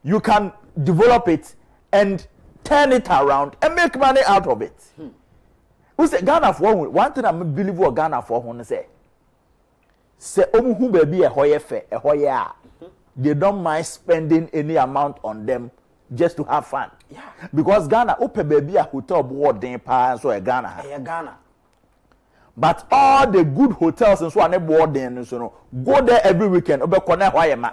you can develop it and turn it around and make money out of it. We say Ghana for one thing I believe what Ghana for one say omuhu baby a hoye fe a hoye they don't mind spending any amount on them just to have fun. Yeah. Because Ghana open baby a hotel boarding pa so a Ghana. But all the good hotels and so on boarding so no go there every weekend obe connect why ma.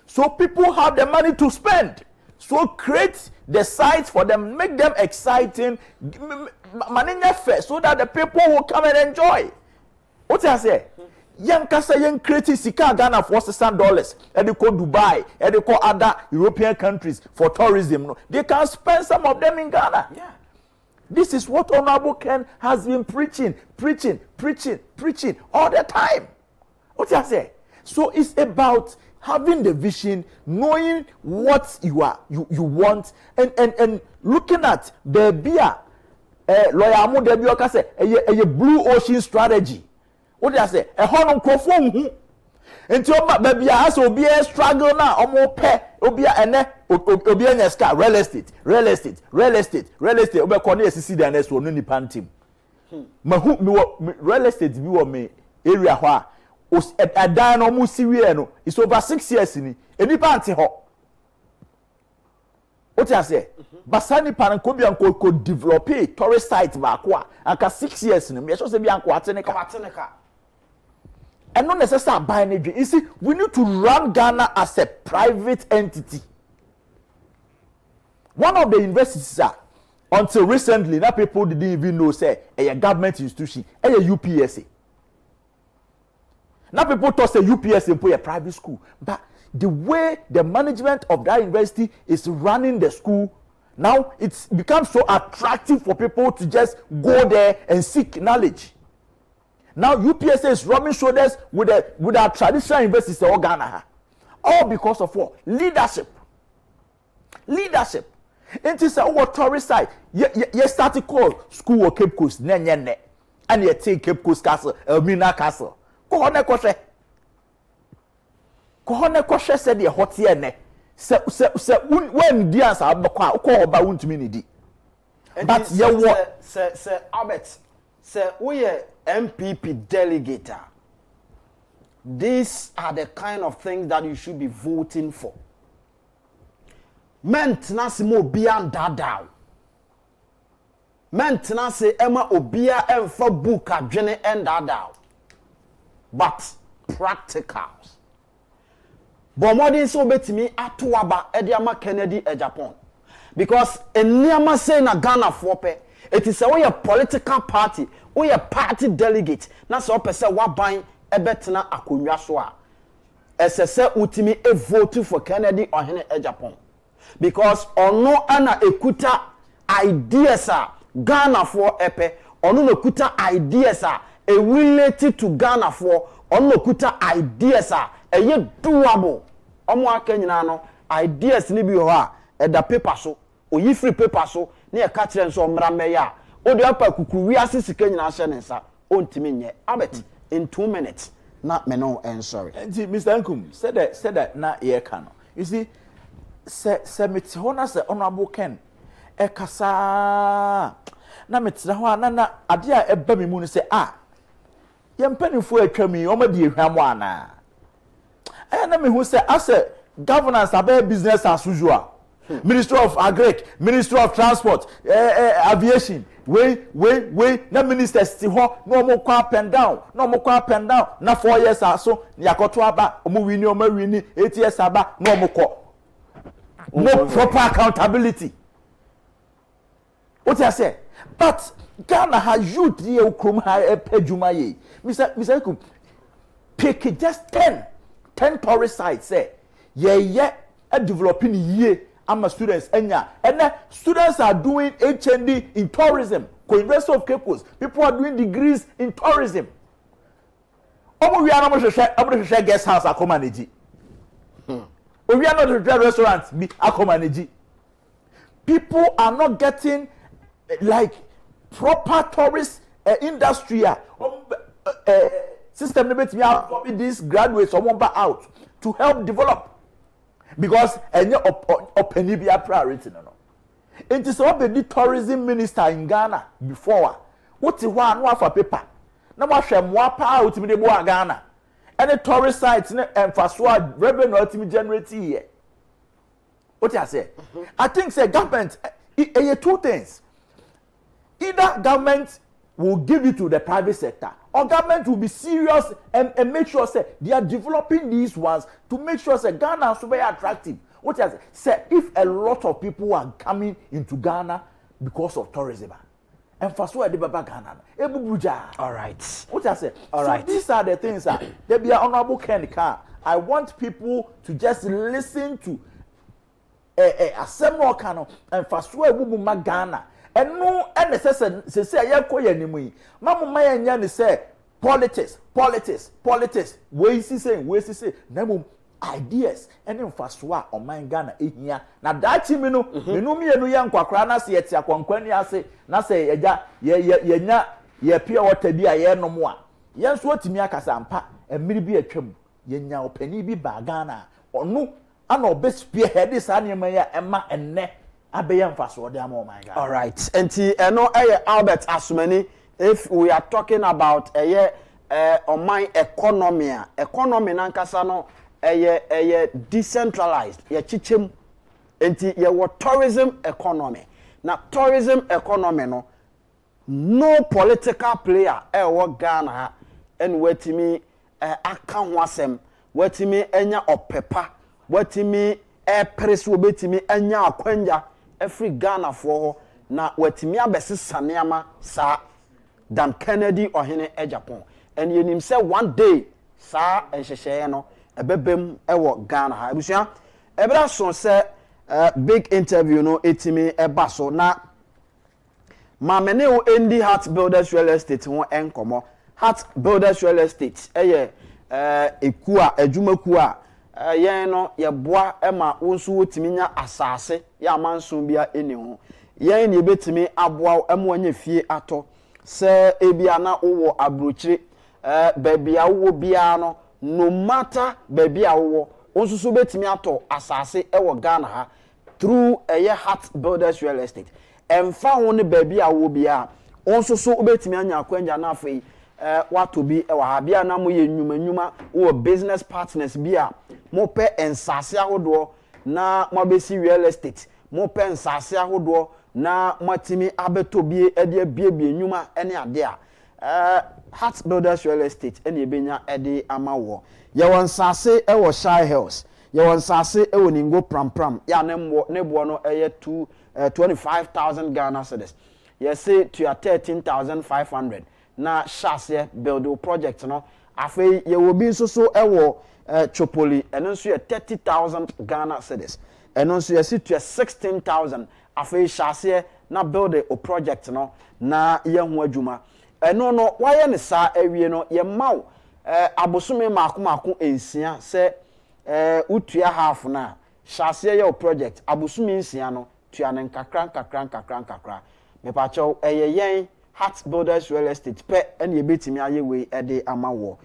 So people have the money to spend. So create the sites for them, make them exciting, money fair, so that the people will come and enjoy. What I say? Young kasa young creating sika Ghana for $600, and they call Dubai, and they call other European countries for tourism. They can spend some of them in Ghana. Yeah. This is what Honorable Ken has been preaching all the time. What I say? So it's about having the vision, knowing what you want, and looking at the beer, lawyer mo the beer say a blue ocean strategy. What do I say? A honor crofon. Until baby has obi struggle now, omo pe obi ene obi enya real estate. Obi kone sisi the next one ni pantim. Mahu mi real estate bi wo me area ho a a dan no mu siwie no is over 6 years ni enipa ante ho what I say basani pan ko bia ko develop a tourist site ba ko a aka 6 years ni me so say bia ko ateneka and not necessarily buy any. You see, we need to run Ghana as a private entity. One of the universities until recently now people didn't even know say a government institution a UPSA. Now people thought say UPSA for a private school, but the way the management of that university is running the school now, it's become so attractive for people to just go there and seek knowledge. Now UPSA is rubbing shoulders with our traditional universities in Ghana, all because of what? Leadership. It is our tourist site. You start to call school of Cape Coast, and you take Cape Coast Castle, Elmina Castle. Kohone koshe said the hot here. Se when the answer about untumi ni di. But you what? Sir Albert, sir, we are MPP delegate. These are the kind of things that you should be voting for. Maintenance mo beyond that down. Maintenance Emma Obia and for book adwene and that but practicals. But modern so betimi atuaba Ediama Kennedy Agyapong. Because in Niama say na Ghana for pe, it is a political party, we a party delegate. Na so pese wa ban ebetena akonwa so a. Esese utimi e vote for Kennedy Ohene Agyapong. Because ono ana ekuta ideas a Ghana for epe, ono ekuta ideas a related to Ghana for, ono ekuta ideas a eye doable. Omo aka nyina no ideas ni bi ho a eda paper so, oyi free paper so, na e ka kire nso omra meya. Odi apa kuku wi ase sika nyina hye ne nsa, ontimi nye. Abet in 2 minutes. Na me no sorry. Mr. Nkum said that na ye can. You see, se meti ho na se honorable Ken e kasa na meti ho na ade a eba me mu no se ye mpanifo atwa mi o ma di ehwam ana. Na me hu se as governance about business as usual. Ministry of Agric, Ministry of Transport, Aviation. We na ministers ti ho no mo kwa up and down na 4 years aso yakoto aba omo wini o ma wini 8 years aba no mo ko no proper accountability. What I say? But Ghana has youth here ukrom ha epajuma ye. Mr. Kum pick just 10 tourist sites say ye developing ye. I'm students enya and students are doing HND in tourism. University of Cape Coast, people are doing degrees in tourism. We are not share guest house akomaniji. We are not share restaurants be akomaniji. People are not getting like proper tourist industry system. These graduates out to help develop. Because any opinion priority no. It is what the tourism minister in Ghana before. What is one for paper? Now what shall more power to the Ghana? Any tourist sites and fast revenue ultimate generate here. What I say? I think say government two things. Either government will give it to the private sector, or government will be serious and make sure say they are developing these ones to make sure say Ghana is very attractive. What I say, if a lot of people are coming into Ghana because of tourism, and for sure they Baba Ghana, all right. What I say, all so right. These are the things that they be honorable Ken Car. I want people to just listen to a similar kind of and for sure we Ghana. And no NSS say ya ko yanimu mamu ma yanya ni say politics we see na mum ideas and infaswa o man Ghana ehia na dachi me no mienu ya nkwakra na se yeti akwankwani ase na se eja ye pia water bi a ye no mo a ye nso otimi akasa ampa emiri bi atwam ye nya opani bi ba Ghana onu ana obespie head sa nema ya ema enne. All right. And Albert Asumani, if we are talking about on my economy nankasano decentralized ye chichem enti ye tourism economy. Now tourism economy no political player Ghana and wetimi akan wasem wetimi enya opepa wetimi press wo betimi enya akwanja every Ghana for na wetimi abese saneama sa Dan Kennedy Ohene Agyapong and yenim say one day sa enhehye no ebebem ewo Ghana ha ebusua ebra so say big interview no etimi eba so na mamene o Endi Heart Builders Real Estate ho enkomo Heart Builders Real Estate eku a adwumaku a yen no ye boa ema wonso wotimi nya asase ya manso bia eni ho yen ne betimi aboa ema nya fie ato se ebia na wo abrochire babia wo bia no no matter babia wo wonso so betimi ato asase ewo Ghana ha through Heart Builders Real Estate emfa ho ne babia wo bia wonso so betimi anya akwanja na afei wato bi ewa ha bia na mo ye nyuma wo business partners bia mo pe ensase ahodo na mo be si real estate mo pe ensase ahodo na matimi abetobie ede abiebie nyuma ene ade a Heart Builders Real Estate ene ebenya ede amawo ye won sase e wo Shy Hills ye won sase e wo Ningo Pram ya ne bo no eye 25,000 Ghana cedis ye say to 13,500 na shase build project no afei ye wo bi so e wo Chopoli eno nso ye 30,000 Ghana cedis eno nso ye si to 16,000 afei shase na build a project no na ye ho adwuma eno no waye ne sa awie no ye maw abosome maako ensia se utua half na shase ye project abosome ensia no tua ne nkakra me pa chaw yen Heart Builders Real Estate pe ene ebetimi aye we ede amawo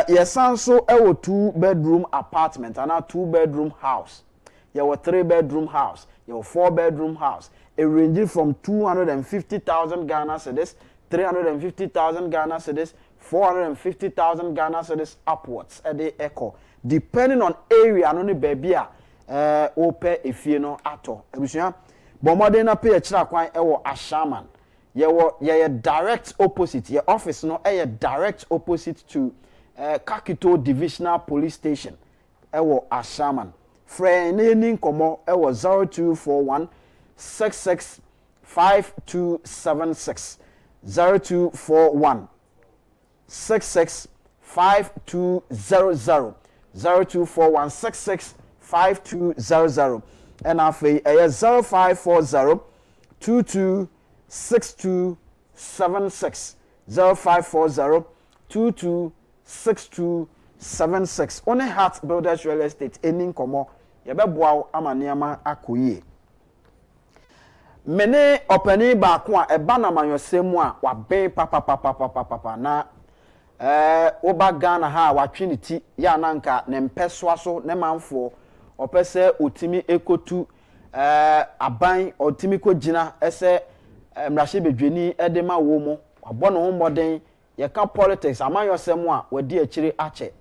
yesan so ewo 2-bedroom apartment and a 2-bedroom house ye wo 3-bedroom house ye wo 4-bedroom house it ranging from 250,000 Ghana cedis 350,000 Ghana cedis 450,000 Ghana cedis upwards ede echo depending on area no ne baby a ope efie no ato ebusua bomode na pay kira kwan ewo Ashaman ye direct opposite your office no direct opposite to Kakito Divisional Police Station ewo Ashaman friend ni nkomo ewo 0241 665276 0241 665200 0241 665200 and afei 0540 226276 0540 226276 one Heart Builders Real Estate eni nkomo ye beboa amaniama akoyie mene opani ba ko a eba na manyosemu a wa ben papa na oba Ghana ha wa twiniti ya nanka ne mpeswa so ne manfo opese otimi ekotu aban otimi ko gina ese mrahye bedweni edema wo mu abɔ no homoden ye ka politics amanyosemu a wadi akire ache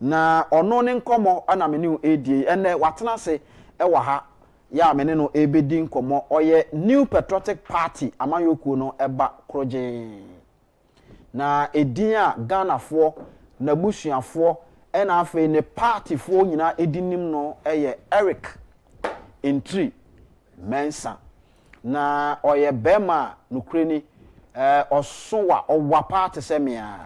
na ono ne nkomo ana meni edie ene watena se ewa ha ya mene no ebedi nkomo oye New Patriotic Party amanyokuo no eba kroje na edin a Ghana fo na busuafo ena afi ne party fo nyina edinim no eye Eric Entry Mensa na oye bema nukreni osowa owa party semia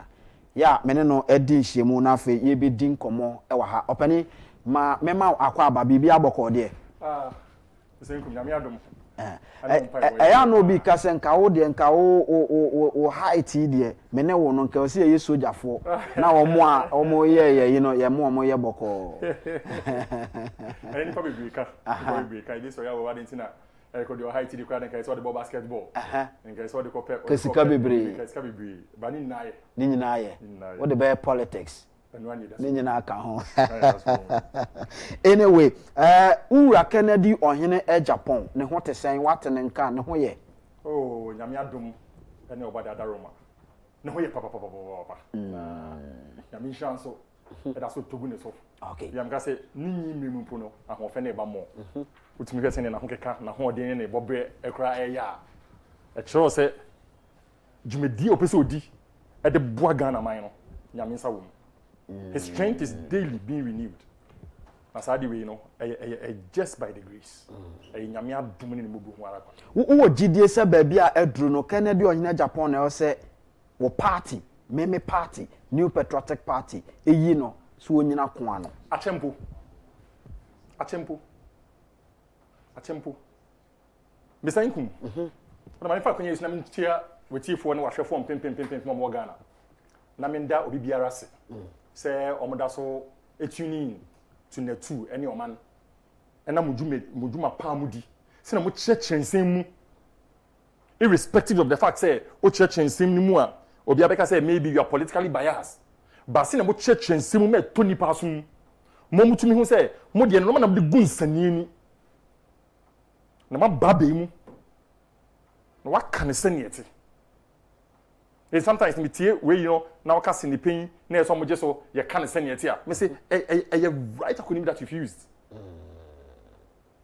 ya mene no edi hyemu na afi ye bedi nkomo ewa ha opani ma mema akwa aba bibia bokode ya no bi kasenka wo de nka wo height de mene wo no nka se ye sojafo na omo ye no ye mo ye boko any probably breaker this so ya wo wadin tina ko de height de kwa nka so de basketball nka so de ko pe kasika bebre ba ni naye ni nyinaye wo de be politics ninyina aka ho anyway ura Kennedy ohene Agyapong ne ho tesen wate ne nka ne ho ye oh nyame adom ene obada daroma ne ho ye papa nyame chanso da so togu ne so okay yam ga se ninyi memu po no ahofe ne ba mo utumi ga se ne na ho keka na ho de ne bobre ekra eya e kiro se jumedi opese odi e de boa Ghana man no nyame nsa wo his strength is daily being renewed. As I do, you know, just by the grace. Nyame adom ne mubu ho ara kwa. Wo gidie se ba bia edru no Kennedy ohene Agyapong na say wo party, meme party, New Patriotic Party, eyi no so onyina ko ano. Achempo. Bisankum. Na mani fa kwenye na mtia wetifo ne wahwefo pempempempem mo Ghana. Na menda obi biara se. Say omoda so etuning to na 2 any oman ena mujuma pamudi se na mo chechensen mu irrespective of the fact say o chechensen ni mu a obi abeka say maybe you are politically biased but se na mo chechensen mu me toni pasum mo mutumi hu say mo de no na mo de gunsani ni na ma babe mu na waka ne seniete. And sometimes me tie we you know now cast in the pain na so mo je so you can send it here me say right acronym that you've used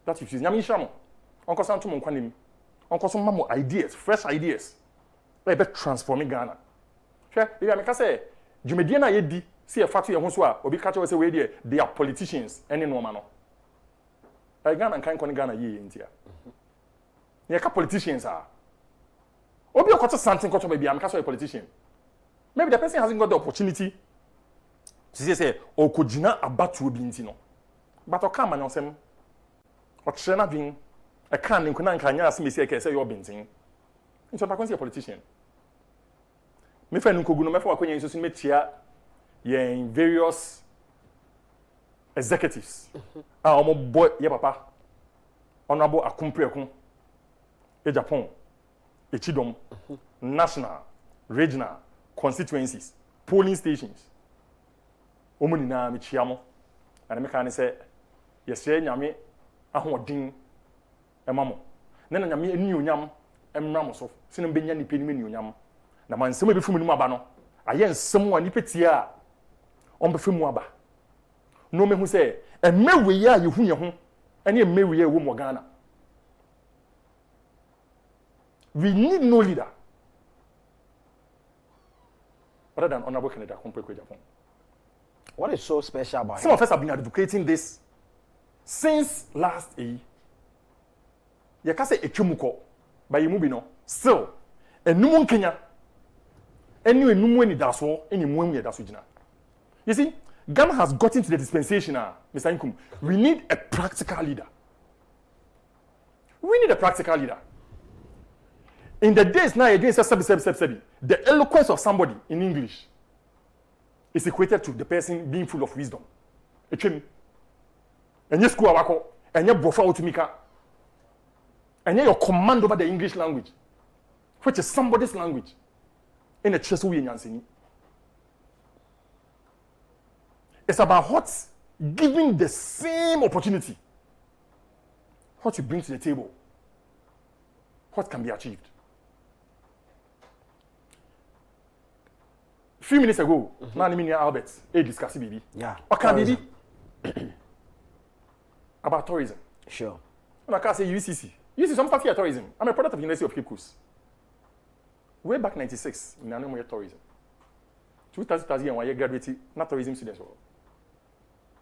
that you've used nyame shamo onko santo mo kwanim onko so mamo ideas, fresh ideas. Like be transforming Ghana. Hwe, e make say dwumadie na yedi see e fatu ye ho so a obi ka che say we dey they are politicians any no ma no. Ghana kan kon Ghana ye ntia. Ye ka politicians are. Obi okoto something koto be am ka so a politician. Maybe the person hasn't got the opportunity to say okojina abatu obi nti no. But o come and say o chere na bin e kan nko na nka nya asem esi e say you bintin. Nti o pa kon say a politician. Me fa nko gu no me fa akonya nso me tia ye in various executives. Omo boy ye papa. Honorable Akumpreko. Agyapong. Echidom. National, regional constituencies, polling stations. Omo nyina me chiamo. And me kan say yes nyame ahoden emamo. Na nyame eni onyam emram so. Sinu benya ni pe ni eni onyam. Na man nsem be fimu ni aba no. Aye nsem wa ni petia a on be fimu aba. No me hu say emewe ya ye hu ye ho. Ene emewe ya wo mo Ghana. We need no leader other than Honorable Kennedy Agyapong. What is so special about Some of us have been advocating this since last year. You can say Echumuko, but you move no. Still, enum Kenya, enum ni daso, enum ni daso jina. You see, Ghana has gotten to the dispensation now, Mr. Nkum. We need a practical leader. We need a practical leader. In the days now, again, the eloquence of somebody in English is equated to the person being full of wisdom. And you school awako, and you bofa utumika, and your command over the English language, which is somebody's language, in a chesu yansini. It's about what giving the same opportunity, what you bring to the table, what can be achieved. Few minutes ago, Albert, discussed baby. Yeah. What can baby? About tourism. Sure. And I can say UCC. UCC, some stuff here tourism. I'm a product of the University of Cape Coast. Way back 96, in Anomaly tourism. 2000 when I graduated, not tourism students.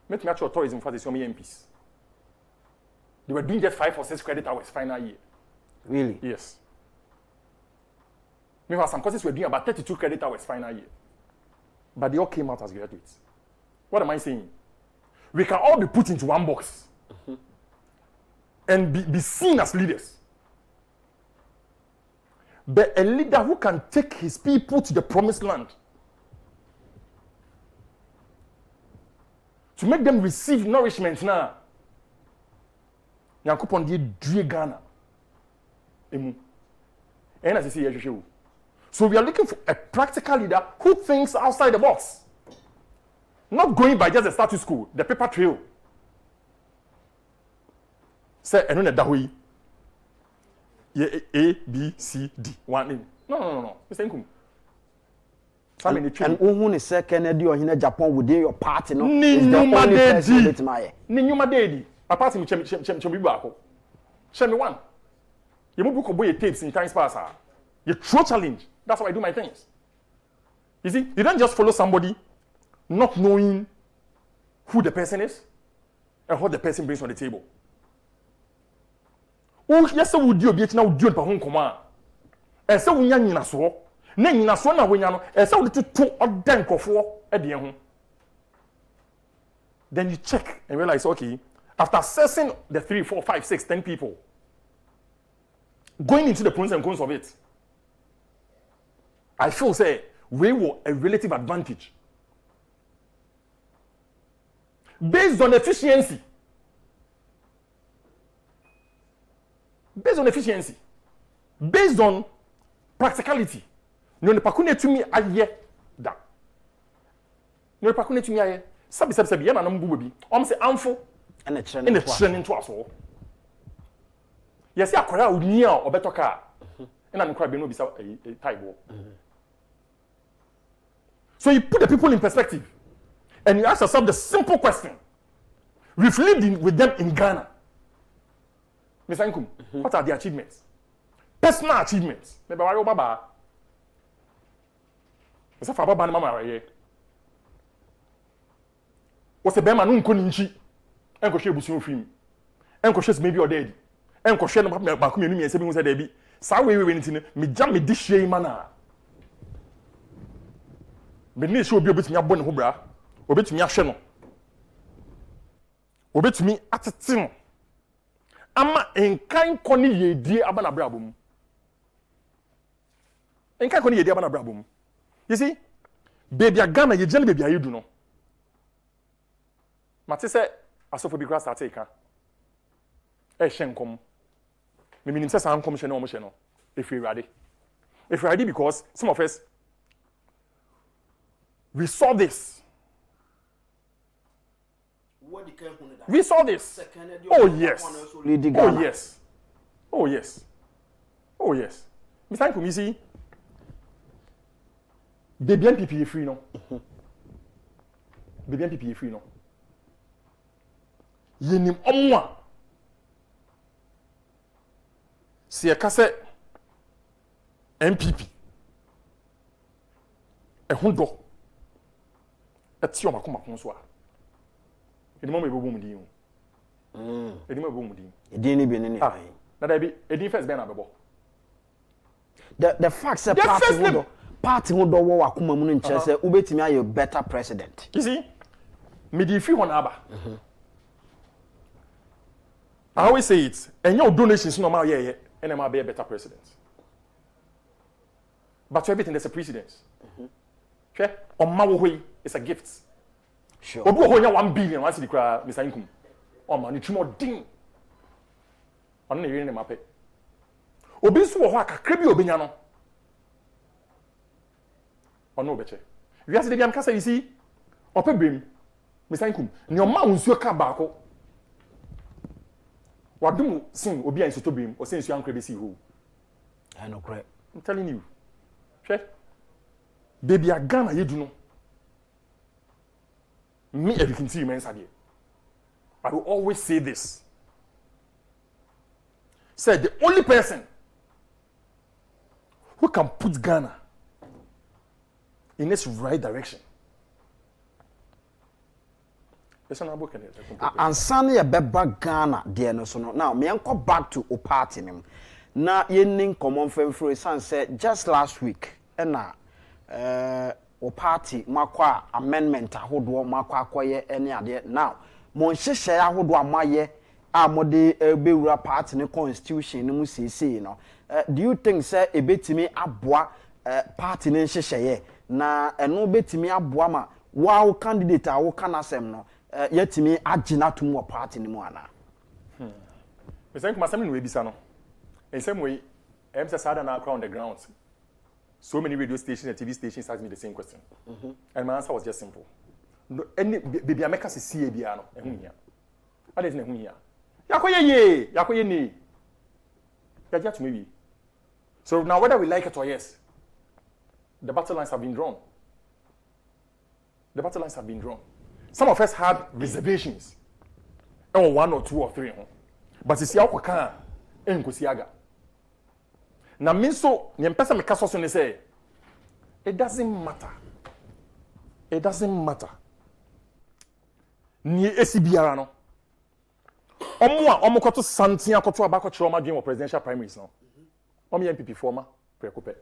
Met me actual tourism for the some MPs. They were doing just 5 or 6 credit hours final year. Really? Yes. Meanwhile, some courses were doing about 32 credit hours final year. But they all came out as graduates. What am I saying? We can all be put into one box and be seen as leaders. But a leader who can take his people to the promised land, to make them receive nourishment now. Nyankopon die due Ghana. Emu. And as you see, so we are looking for a practical leader who thinks outside the box. Not going by just the status quo, the paper trail. Say, I know that A, B, C, D. One name. No. Mr. Nkum. And who is Kennedy or Agyapong within your party? No, is the only person that my. Ninyuma dedi. Apart from Show me one. You move book of tapes in times past. You throw challenge. That's how I do my things. You see, you don't just follow somebody not knowing who the person is and what the person brings on the table. Oh, yes, I would do a bit now, do it by home command. And so we yan in a so, name in a so now when you know, and so little 2 or dank of 4 at the end. Then you check and realize, okay, after assessing the 3, 4, 5, 6, 10 people, going into the pros and cons of it, I feel say we were a relative advantage based on efficiency. Based on practicality. No ne pakune tumi aye da. No ne pakune tumi aye. Sabi yana na mbu bi. Om se amfo and a training to aso. Yes, ya kwara uni a obetoka. Na nkwa be no bisa taibo. So you put the people in perspective and you ask yourself the simple question. We've lived with them in Ghana. Mr. Nkum, what are the achievements? personal achievements me be wari baba esa fa baba na mama wari wo se be ma no nko ni nchi enko hwe ebusu ofim enko hwe maybe odedi enko hwe no ba ko menu mi ense bi hu se da bi sa we nti ne me jam me di hwe ma na me ni hwe obi obetumi abɔ ne ho bra obetumi ahwe no obetumi atete no ama enkan ko ne yedie aba na bra bom enkan ko ne yedie aba na bra bom you see baby agana ye jene baby ayedu no mate se asofo bi grass ateka hyenkom me minim se san kom hye no mo hye no if you ready because some of us we saw this. We saw this. Oh yes. Oh yes. Oh yes. Oh yes. Mr. Nkum, you see, the BNPP is free no. The BNPP is free no. Yenim omwa. Si ekase MPP. Ehundo. Eti omakoma konso a. Edimo me bobo mudi o. Edimo bobo mudi. Edin ni bi ni. Ah. Na da bi edin first be na bebo. The fact say party ho do wo akoma mu no nche say ubetimi aye better president. You see? Me di free aba. I always say it. And your donations no ma ye and ma be a better president. But to everything there's a precedence. Okay? On ma wo hoi it's a gift. Sure. Obu ho nya 1 billion once the cry Mr. Nkum. O ma ni twimo din. Ono na yiri ne mape. Obi so wo ho akakra bi obenya no. Ono obeche. We as the biam kasa you see. Ope bem. Mr. Nkum. Ni o ma unsuo ka baako. Wadum sin obi an soto bem o sensu ankra be si ho. I know correct. I'm telling you. Okay? Baby agana yedu no. Me everything see men sadie. I will always say this. Say the only person who can put Ghana in its right direction. And Sunny a beba Ghana, dear no so now. Me uncle back to o party nim. Na yening common friend for his son said just last week. And now o party makwa amendment ahodo makwa akoye any ade now mo nhyehyɛ ahodo amaye a mode bewura party ne constitution ne mu sisi no do you think say ebetimi aboa party ne nhyehyɛ na eno betimi aboa ma wow candidate a wo kana asem no yetimi agina tum wo party ne mu ana me say kuma asem ne we bisa no ensem we em say sada na on the ground. So many radio stations and TV stations asked me the same question. And my answer was just simple. No, any baby I make us see a piano. What is here? Yakoye ni. Yaja to maybe. So now whether we like it or yes, the battle lines have been drawn. The battle lines have been drawn. Some of us had reservations. Or 1 or 2 or 3. But it's yakwaka and kusiaga. Na minso nyempesa mekaso so ne say it doesn't matter. It doesn't matter. Ni esibiara no. Omo kwato santia kwato abako chiroma dwen presidential primaries no. Omo MPP former prekope.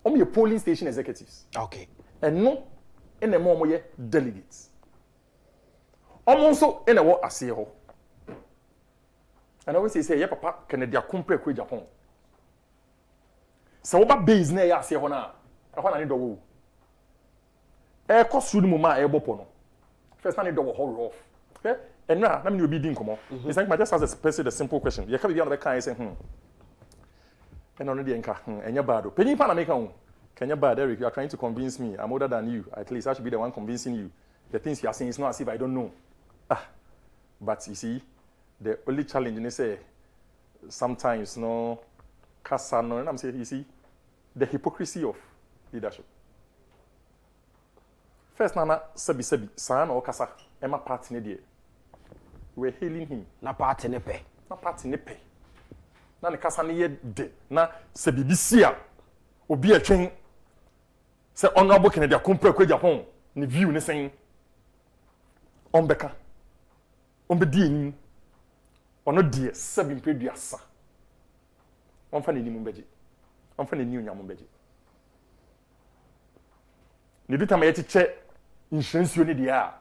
Omo ye polling station executives. Okay. And no ene mo omo ye delegates. Omo nso ene wo ase ho. And I always say ye papa Canada compre ko Agyapong. So what base na ya se ho na e ni do wo e ko suru mu ma e bopo no first na ni do wo ho rough okay and na me obi din komo it's like my just ask the simple question you can be on the kind say and on the enka enya bad o penny pa na make am kenya bad Eric you are trying to convince me I'm older than you at least I should be the one convincing you the things you are saying is not as if I don't know but you see the only challenge is say sometimes no Kasano, and I'm saying, you see, the hypocrisy of leadership. First, Nana, Sebi, San or Kasa, Emma party ne dear. We're hailing him. Na party ne pe. Na party ne pe. na ne kasa ne ye de na se BBC a obi atwen se honorable Kennedy Akumpre kwa Agyapong ne view ne sen ombeka ombedi enim ono die 7 peduasa onfa ne enim mbeje onfa ne niu nyam mbeje ne bi tama ye cheche insurance ni dia a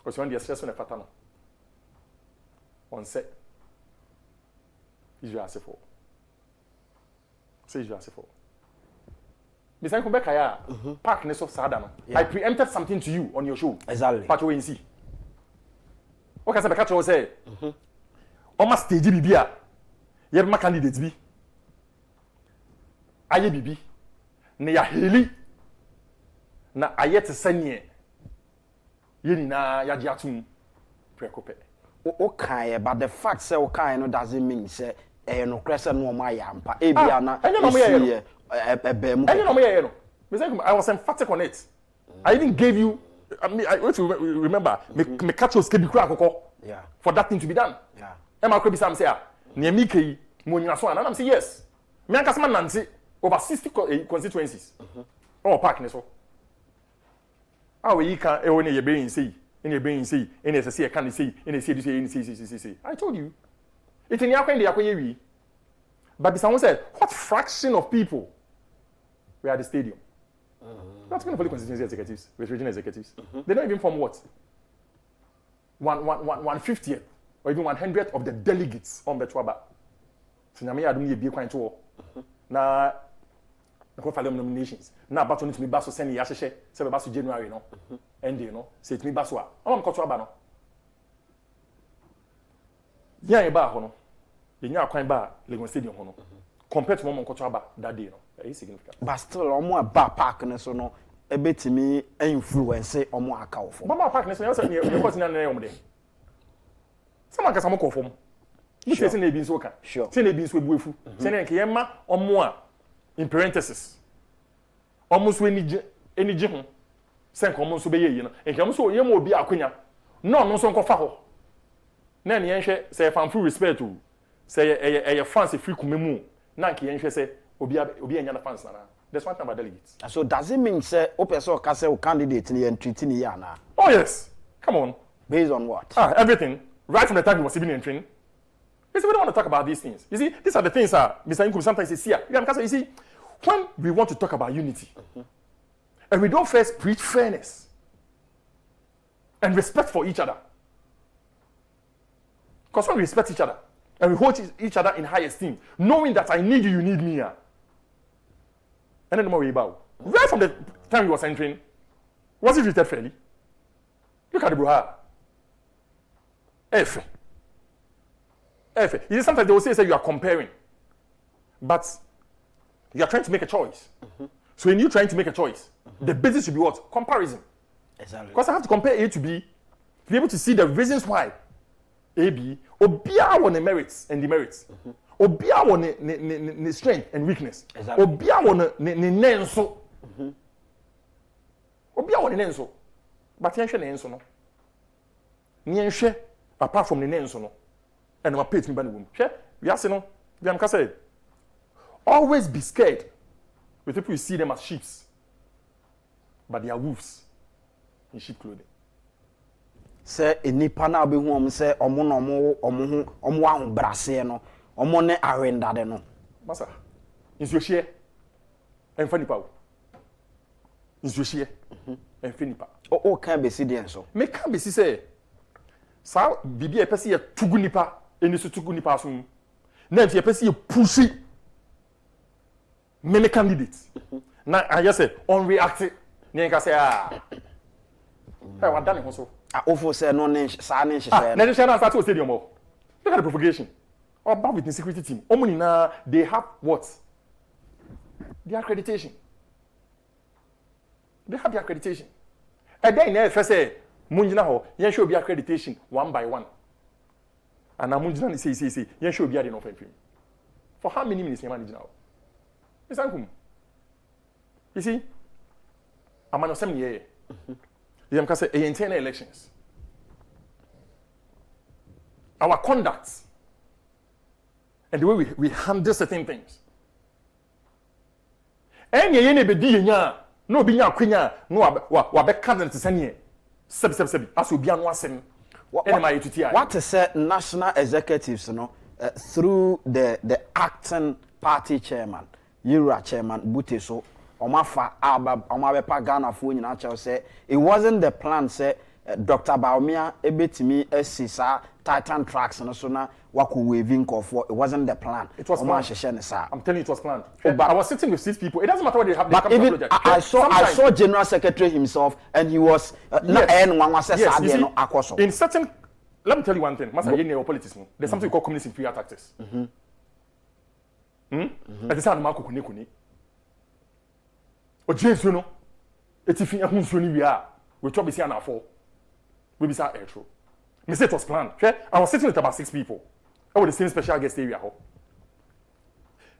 o se on dia stress na fata no on se is asefo say is asefo Mr. Kubeka ya park ne so sada no I preempted something to you on your show exactly part we see okay say be catch you say o ma stage bibi a ye ma candidate bi aye bibi ne ya heli na aye te sanye ye ni na ya dia tum prekope o kan but the fact say o kan no doesn't mean say no crese no ma ya mpa e bia na esi I was emphatic on it. I even gave you I mean I want to remember me catch us kebi kura akoko for that thing to be done. Yeah. Am I could be some say near me ke mo nyina so and I'm say yes. Me an kasama nanti over 60 constituencies. Oh park ne so. Ah we can e woni ye be say in ye be say in ye say can say in ye say this in say. I told you. It in yakwen de yakwen wi. But someone said, what fraction of people were at the stadium? Not going to constituency executives, with regional executives. They don't even form what? 1/50th or even 100th of the delegates on the Twaba. So now I don't need to be quite to now the file nominations. Now about to me basso send yashe, say basso January no. And you know, say to me basso. I'm Twaba no. Yeah, no. The nya kwan ba Lagos Stadium hono compared to Momo Kotwaba that day no very significant but still omo ba park ne so no e betimi influence omo akawfo mama park ne so you say you cause na na omde sama ka samo kofom you say na ebi nso ka say na ebi nso ebuefu say na nke yema omo a in parenthesis omo so enije ho say nka omo so be yeyi no nke omo so yema obi akonya no no so nkofa ho na ne yenhwe say fan full respect to say a fans free kumemu na nke yenhwe say obi anya na fans na there's one thing about delegates so does it mean say o person ka say o candidate ni entreat ni ya na oh yes come on based on what everything right from the time he was even entering we don't want to talk about these things you see these are the things Mr. Nkum sometimes say see you see when we want to talk about unity and we don't first preach fairness and respect for each other because when we respect each other and we hold each other in high esteem, knowing that I need you, you need me. And then the more we bow. Right from the time he was entering, was he treated fairly? Look at the Bruha. F. You see, sometimes they will say you are comparing, but you are trying to make a choice. So when you're trying to make a choice, the basis should be what? Comparison. Exactly. Because I have to compare A to B to be able to see the reasons why AB obia won the merits and demerits. Obia won the strength and weakness. Obia won the nenso. Obia won the nenso. But yenhwe nenso no. Yenhwe apart from the nenso no. And my page me ba the womb. Hwe, we are no. We am ka say always be scared with people you see them as sheep. But they are wolves in sheep clothing. Say enipa na be hu om say omo no omo ahun brase no omo ne arenda de no masa insuhie enfa nipa o insuhie enfa nipa o kan be si den so me kan be si say sa bibi e pese ye tugu nipa eni so tugu nipa so na nti e pese ye pushi many candidates na I say on react ni nka say hey what done ho so ofo say no ne sa ne hye na hye na start to stadium o look at the propagation about with the security team omuni na they have what the accreditation and then na first say munjina ho yen show be accreditation one by one and munjina ni say yen show be ade no fam for how many minutes yen manage now Mr. Nkum you see amano sem ye yam ka say internal elections our conduct and the way we handle certain things. And ye ne be di nya no bi nya kwenya no wa be kan te sane sebi aso bi anu asem what is said national executives through the acting party chairman Yura chairman Buteso omafa omabepa Ghana fo nyina cha say it wasn't the plan say Dr. Baumia ebetimi asisa Titan tracks so na wako waving for it wasn't the plan. It was planned. I'm telling you it was planned. But I was sitting with 6 people. It doesn't matter what they have. But even I saw General Secretary himself, and he was yes. In certain, let me tell you one thing. There's something we call communist inferior tactics. At the time, Marco Kuni. O James, you know, it's if you are, we talk with you for. We be air through. Me say it was planned. I was sitting with about 6 people. I was the same special guest area.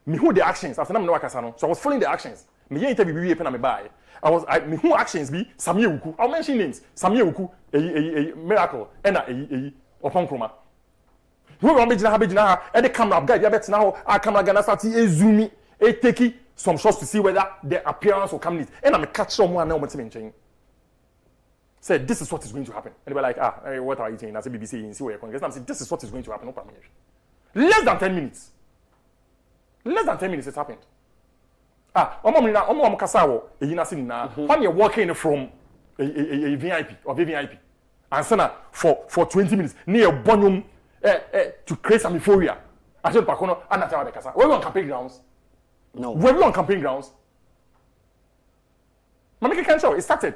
Me who the actions after I'm no wakasano. So I was following the actions. Me interview be pen me buy. Me who actions be Samia Uku. I'll mention names. Samia Uku, a miracle, and a upon chroma. Who want me to have and the camera guy, bet now I camera gonna start a zoomy, a takey some shots to see whether the appearance will come neat. And I'm a catch someone now what's mentioning. Said this is what is going to happen. And they were like, what are you saying? I said BBC in see where you're going. I said, this is what is going to happen. No problem. Less than 10 minutes. Less than 10 minutes it happened. When you're walking from a VIP or VVIP, and so for 20 minutes near Bonum to create some euphoria. I said, Pacono, and that's how they were we on campaign grounds? No. Were we on campaign grounds? Mamika can't show. It started.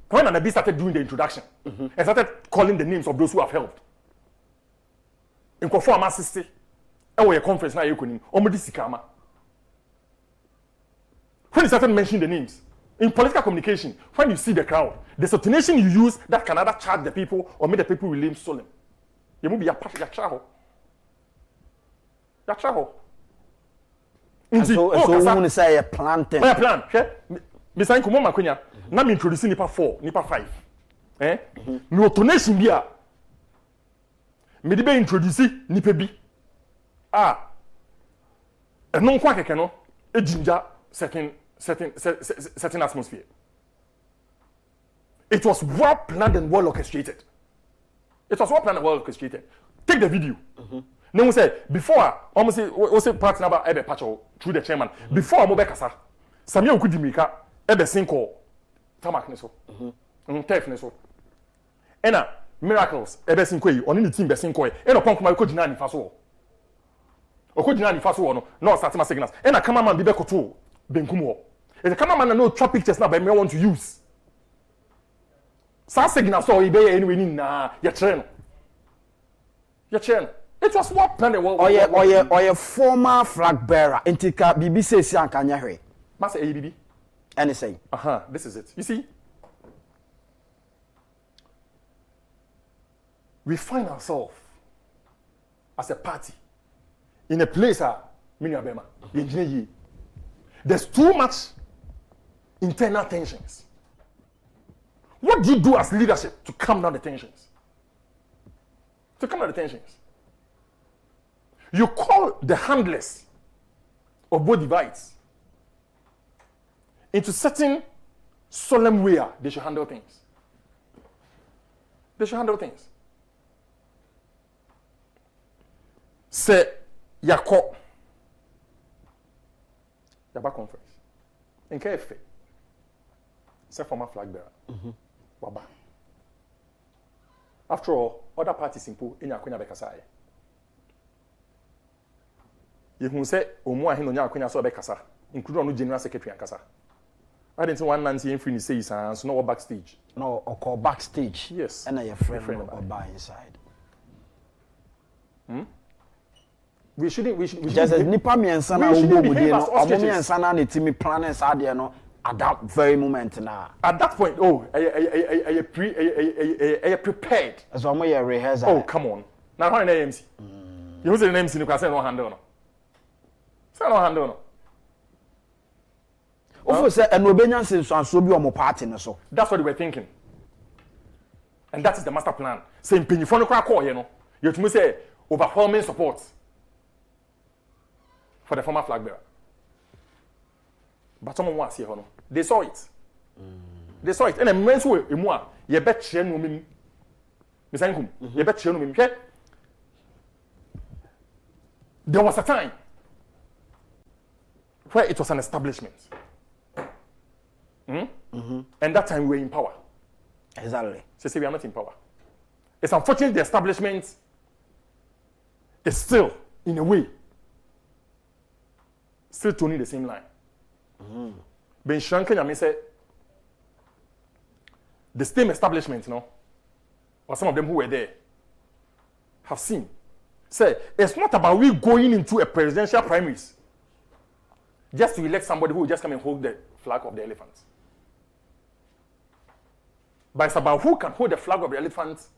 When Anabi started doing the introduction and started calling the names of those who have helped. In Kofo Amasiste, and we a conference now, Omudi Sikama. When he started mentioning the names, in political communication, when you see the crowd, the intonation you use that can either charge the people or make the people remain solemn. You must be a part of your child. Your child. So when you say a plan, a plan. Mr. Nkumo Makwenya, na me introduce nipa 4, nipa 5. Me automation bia. Me di be introduce nipa bi. Non kwa keke no, e ginger certain atmosphere. It was well planned and well orchestrated. Take the video. Then we say before almost say partner about ebe patcho through the chairman. Before mo be kasa, Samia Okudimika ebe sinko tamak ne so. Tef ne so. Ena miracles ebe sinko yi oni ni team be sinko yi. Ena ponkoma ko gina ni faso. Okudina ni faso no no start my signals. Ena cameraman bi be koto benkum ho. The cameraman no trap pictures now by me want to use. Sa signal so e be anyway ni na ye train. It was what planned the world. Or your former flag bearer. Intika BBC si ankanya hwe. Master ABB. Anything. This is it. You see? We find ourselves as a party in a place Bema. There's too much internal tensions. What do you do as leadership to calm down the tensions? You call the handlers of both divides into certain solemn way they should handle things. Say Yako Yaba conference. In KFA. Say former flag bearer. Waba. After all, other parties simple in Yakwenya Bekasai. You say, Omo Ahino Yakwenya so Bekasa, including no General Secretary and Kasa. I didn't want Nancy and Free says, so no backstage. No, or call backstage. Yes. And a friend or by inside. We shouldn't just as Nipa me and Sana Omo and Sana need to me planners are there no at that very moment now. At that point, I prepared. As Omo you rehearse. Oh, come on. Now how in AMC? You use the names in the class no handle no. Say no handle no. Ofo say and Obenya say so bi omo party no so. That's what we were thinking. And that is the master plan. Say mpanyifo no kwa call here no. You to say overwhelming support. for the former flag bearer. But someone was here, they saw it. They saw it. And a man's way, you bet Chen woman. Miss Ankum, you bet Chen woman. There was a time where it was an establishment. And that time we were in power. Exactly. So say we are not in power. It's unfortunate the establishment is still, in a way, still toning the same line. Ben Shanken, I mean, say, the same establishment, or some of them who were there, have seen. Say, it's not about we going into a presidential primaries just to elect somebody who will just come and hold the flag of the elephants. But it's about who can hold the flag of the elephants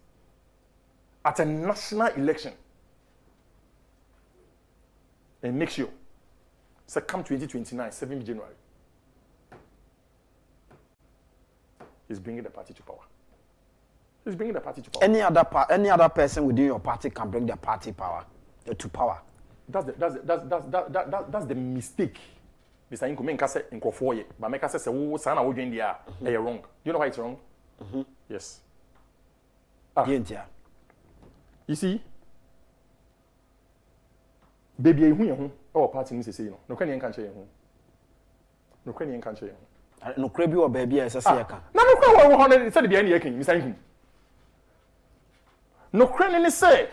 at a national election and make sure. So come 2029, 7th January, he's bringing the party to power. He's bringing the party to power. Any other person within your party can bring the party to power. That's the mistake. Mr. Inko, men kase in 4 years, but men kase se wo sana wo dwen dia, wrong. You know why it's wrong? Yes. You see, baby, you oh, party needs to say, no, can you can't share home? No, can you can't share home? No, crabby or baby, as I say, I can. No, no, 100 instead of the end, Mr. Inko. No, cranny say,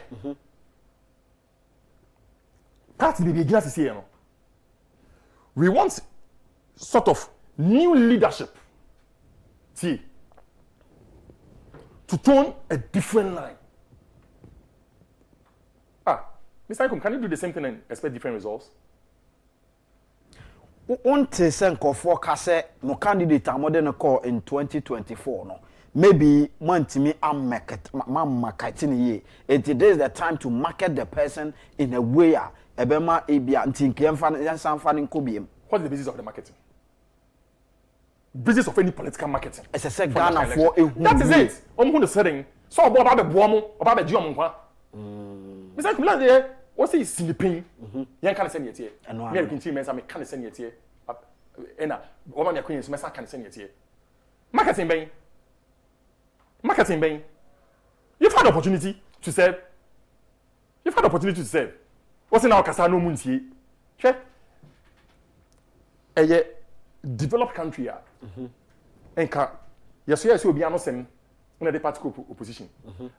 party baby, just here. We want sort of new leadership. See, to turn a different line. Mr. Ikum, can you do the same thing and expect different results? Until Senko forecast no candidate amode call in 2024 no. Maybe me am marketing ye. It is the time to market the person in a way ebema ebia ntinke yamfa nkobiem. What's the basis of the marketing? Basis of any political marketing. It's a Ghana for a that is it. Who the setting? So about the bomo, about the jom nkwa. Mr. Ikum, there what's he sleeping? Yan can send it here. Me can see me can send it here. Ena woman ya queen semester can send it here. Marketing bang. Marketing bang. You've had opportunity to serve. You've had opportunity to serve. What's in our Casano Munti? Check. A developed country. And yes, you'll be announcing when the party opposition.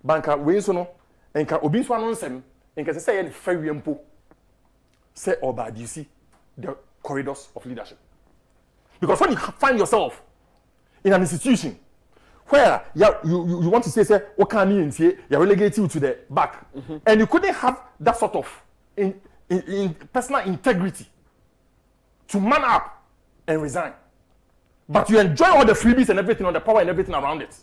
Banker Winsono and Obinso announcing and can say any fair impo. Say or bad, you see the corridors of leadership. Because when you find yourself in an institution where you want to say, what can you say, you relegate you to the back, and you couldn't have that sort of in personal integrity to man up and resign, but you enjoy all the freebies and everything on the power and everything around it.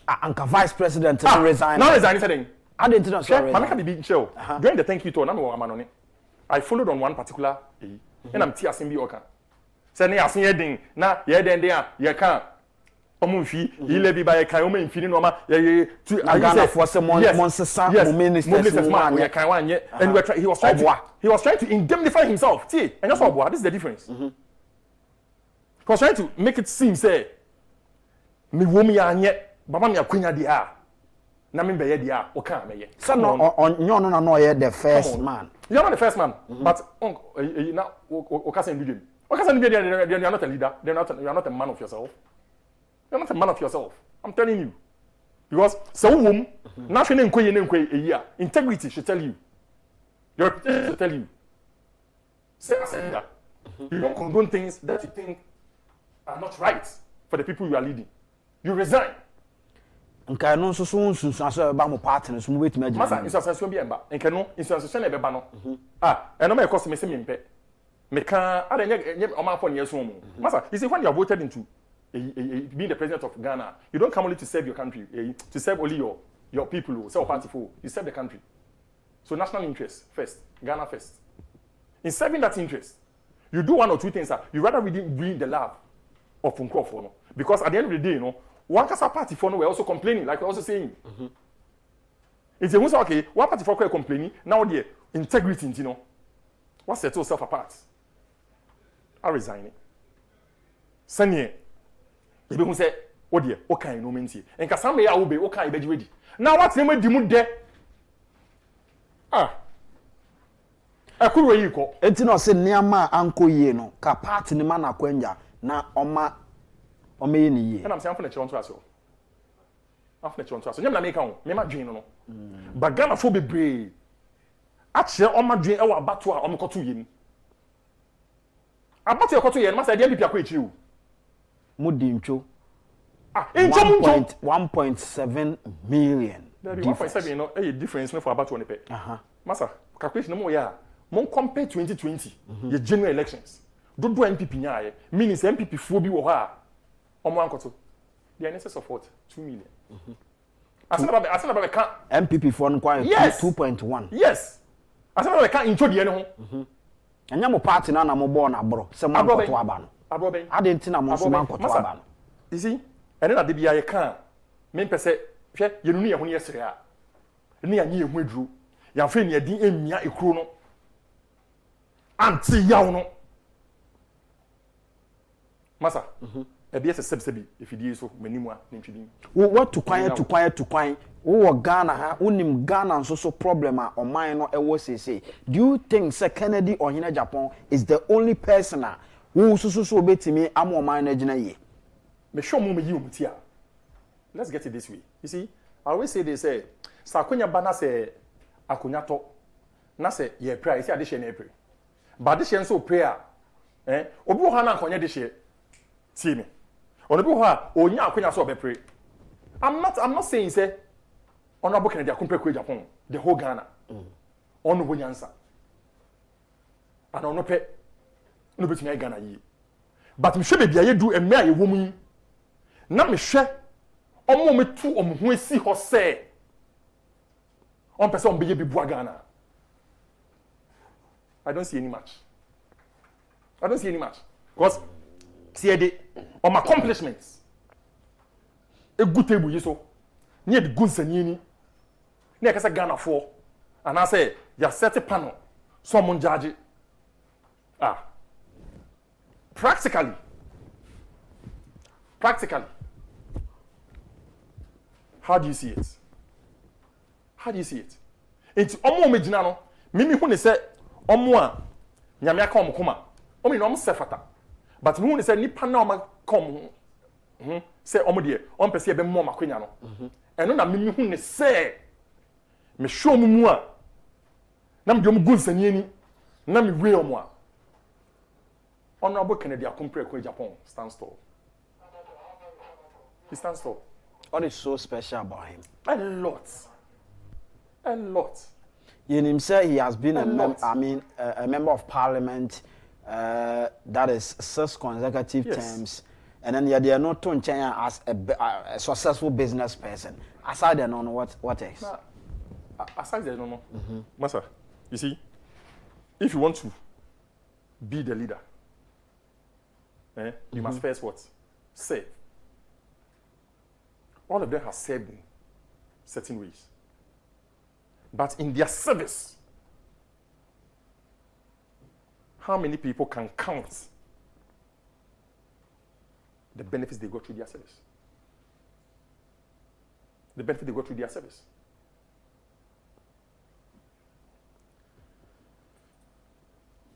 Anka vice president resign. Now resign saying. I didn't know. During the thank you tour, I followed on one particular, and I'm teasing Simbi Oka. Say, "I see heading na ye den there ye can." Omunfi, ile bi ba ye kan o me mfini no ma ye to Ghana for some ministers man ye kan wan ye, and he was trying to indemnify himself. See, and that's what this is the difference. He was trying to make it seem say me wo me anye baba me akwanya dia na me be ye dia o kan me ye. So no no ye the first man. You're not the first man, but now Okasen Bidin. Okasen Bidin, you're not a leader. You're not a man of yourself. You're not a man of yourself. I'm telling you. Because some woman, national integrity should tell you. Your reputation should tell you. Say that. You don't condone things that you think are not right for the people you are leading. You resign. Nka no so so ba mo partner so mo wait me masa instruction bi emba nka no instruction e be ba no eno me cause me se me mpe me kan ada nye o ma for ne so mo masa you see when you are voted into being the president of Ghana, you don't come only to serve your country, to serve only your people, serve party for you serve the country. So national interest first, Ghana first. In serving that interest, you do one or two things. You rather bring the love of Unkofo, because at the end of the day, one Kasa party for we're also complaining, like we're also saying. It's a okay, one party for complaining, now the integrity, What set yourself apart? I resign it. Sanye. Ebe hu say, "O dear, o kan no menti." Enka sam ya wo be, o kan e be ready. Now what name di mu de? Ah. Akuru yi ko. Enti no se niama anko yie no, ka part ni ma na kwanja na oma ye ni yie. And I'm saying for the chon to aso. After the chon to aso. Nyam na make am, me ma dwen no. But Ghana fo bebre. Ache oma dwen e wa bato a omkoto yie ni. Abato e koto yie no, ma say dey MPP akọ echi o. Mudi ntwo. Ah, ntwo mu ntwo 1.7 million. 1.7 no, e difference no for abato ne pe. Masa, calculation no mo ya. Mon compare 2020, the general elections. Dodo MPP nyaaye, means MPP fo bi wo ha. Omo ankoto. The excess of what? 2 million. Asana ba ka MPP for no kwai 2.1. Yes. Asana ba ka intro de ne ho. Anya mo party na mo bo na bro. Se mo ankoto aba no. Abroben. Ade ntina mo so ankoto aba no. You see? Ene na de bia ye kan. Me pese hwe ye nunu ye ho ne ye sere a. Ne ya nye ye ho aduru. Ya fe ne ye din emia ekuro no. Anti yaw no. Masa. Ebi ese sebsebi efidie so manimu a ne ntwidin. What to kwai. Wo Ghana ha, unim Ghana so problem a oman no ewo say. Do you think Sir Kennedy or Agyapong is the only person who so betimi am oman na gina ye? Me show mo me yi omutia. Let's get it this way. You see, I always say sakonya bana say akonya to na say ye pray, say ade she na pray. But this so prayer obi wo ha na akonya de she tie me. Ono bi wo ha onya akonya so be pray. I'm not saying say Honorable Kennedy Agyapong the whole Ghana. Ono bo nyansa. And ono pe no betumi Ghana yi. But me hwe bia ye du emme a ye wo mu na me hwe omo me tu omo ho esi ho se on person be ye bi bua Ghana. I don't see any match. Because see the on my accomplishments a good table you so near the good sanini near kasa Ghana for and I say ya set a panel someone judge practically how do you see it? It's omo me gina no mimi hu ne say omo a nyame aka omo koma omo ni omo sefata but me hu ne say nipa na omo kom say omo de omo pese be mo makwenya no eno na mimi hu ne say me show mu a na me de omo gunsani ani na me we omo a Honorable Kennedy Agyapong stands tall. He stands tall. What is so special about him? A lot. You say he has been a member of parliament, that is 6 consecutive terms, and then they are not to China as a successful business person. Aside that, what else? Aside that, no. Masa, you see, if you want to be the leader, you must first what? Serve. All of them have served in certain ways. But in their service, how many people can count the benefits they got through their service?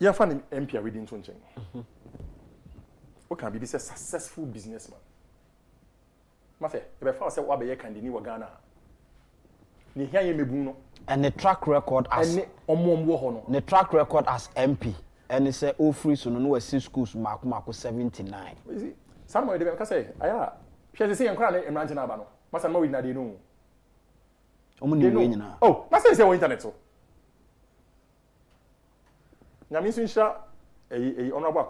You find MP reading something. What can be a successful businessman? Mafe, if I say what be candidate in Ghana, ni here ye mebu and the track record as the track record as MP, and it say all free so no 6 schools mark 79. You see, somebody dey can say, aya, she say enkra na emrante na aba no. Masa no we na dey no. Omo ni we nyina. Oh, masa say on internet so. Nyame so nsha honorable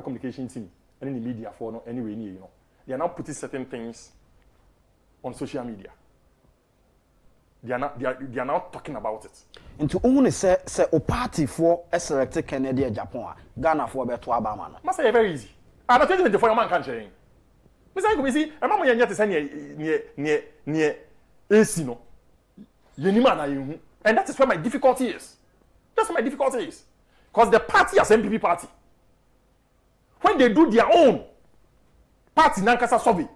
communication team and in the media for no anyway ni you know. They are now putting certain things on social media. They are now talking about it. Into only say o party for a selected Kennedy Agyapong, Ghana for beto abama no. Must say very easy. And 2024 man can change. Mr. Kumisi, a mama yanya to say near AC no. Yenima na you. And that is where my difficulty is. That's my difficulty is. Because the party as MPP party, when they do their own party nankasa survey,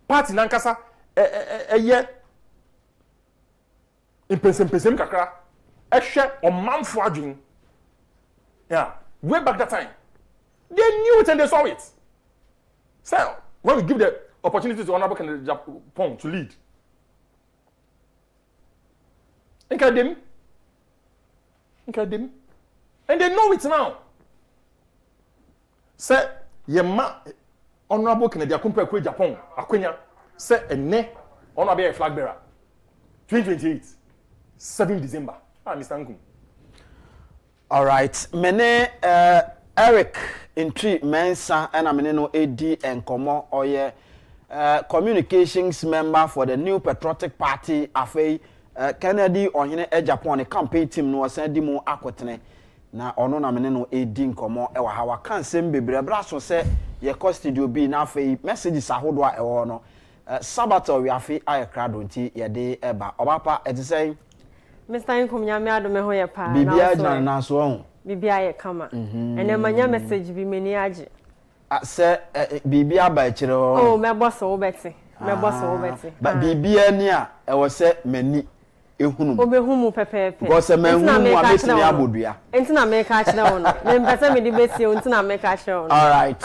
party nankasa year in pesem kakra, share on manfo adwin. Yeah, way back that time, they knew it and they saw it. So when we give the opportunity to Honorable Agyapong to lead, Incredible. And they know it now. Say, Yema, Honorable Kennedy Akumpe Agyapong, Akwenya, say, Ene, Honorable flag bearer. 2028, 7 December. Mr. Nkum. All right. Mene Eric Intri Mensa and Ameneno AD and Komo Oye communications member for the New Patriotic Party Afei Kennedy Ohene Agyapong campaign team no send mu akotene na ono na mene no edi nkomo e wa hawa kan sem bebre bra so se ye studio bi na afei messages ahodo a e wo no sabato wi afei ayekra do nti ye de eba obapa etisen Mr. Nkum nyame adome ho ye pa bibia jina na so ho bibia ye kama ene manya message bi meni age se bibia ba kire ho oh me boss wo beti ba bibia ni a e wo se mani ehunum obehumu pepepe go se menhu mu abetini abodua entina me ka kire ho no me mpese me di besi entina me ka kire ho all right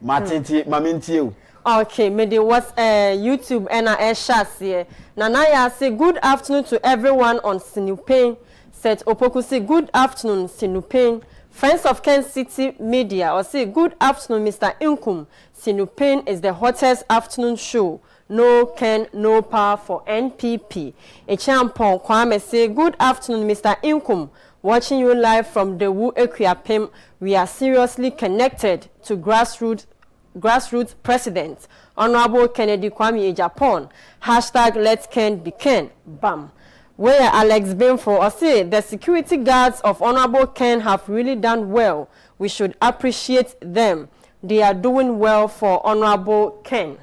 matenti mamintie o okay me dey what YouTube and share na ya say good afternoon to everyone on Sinupain said Opoku say good afternoon Sinupain friends of Kencity Media or say good afternoon Mr. Nkum Sinupain is the hottest afternoon show. No Ken, no power for NPP. Agyapong Kwame say, good afternoon, Mr. Nkum. Watching you live from the Agyapong. We are seriously connected to grassroots president, Honorable Kennedy Kwame Agyapong. Hashtag Let's Ken be Ken. Bam. Where Alex Benfo or say, the security guards of Honorable Ken have really done well. We should appreciate them. They are doing well for Honorable Ken.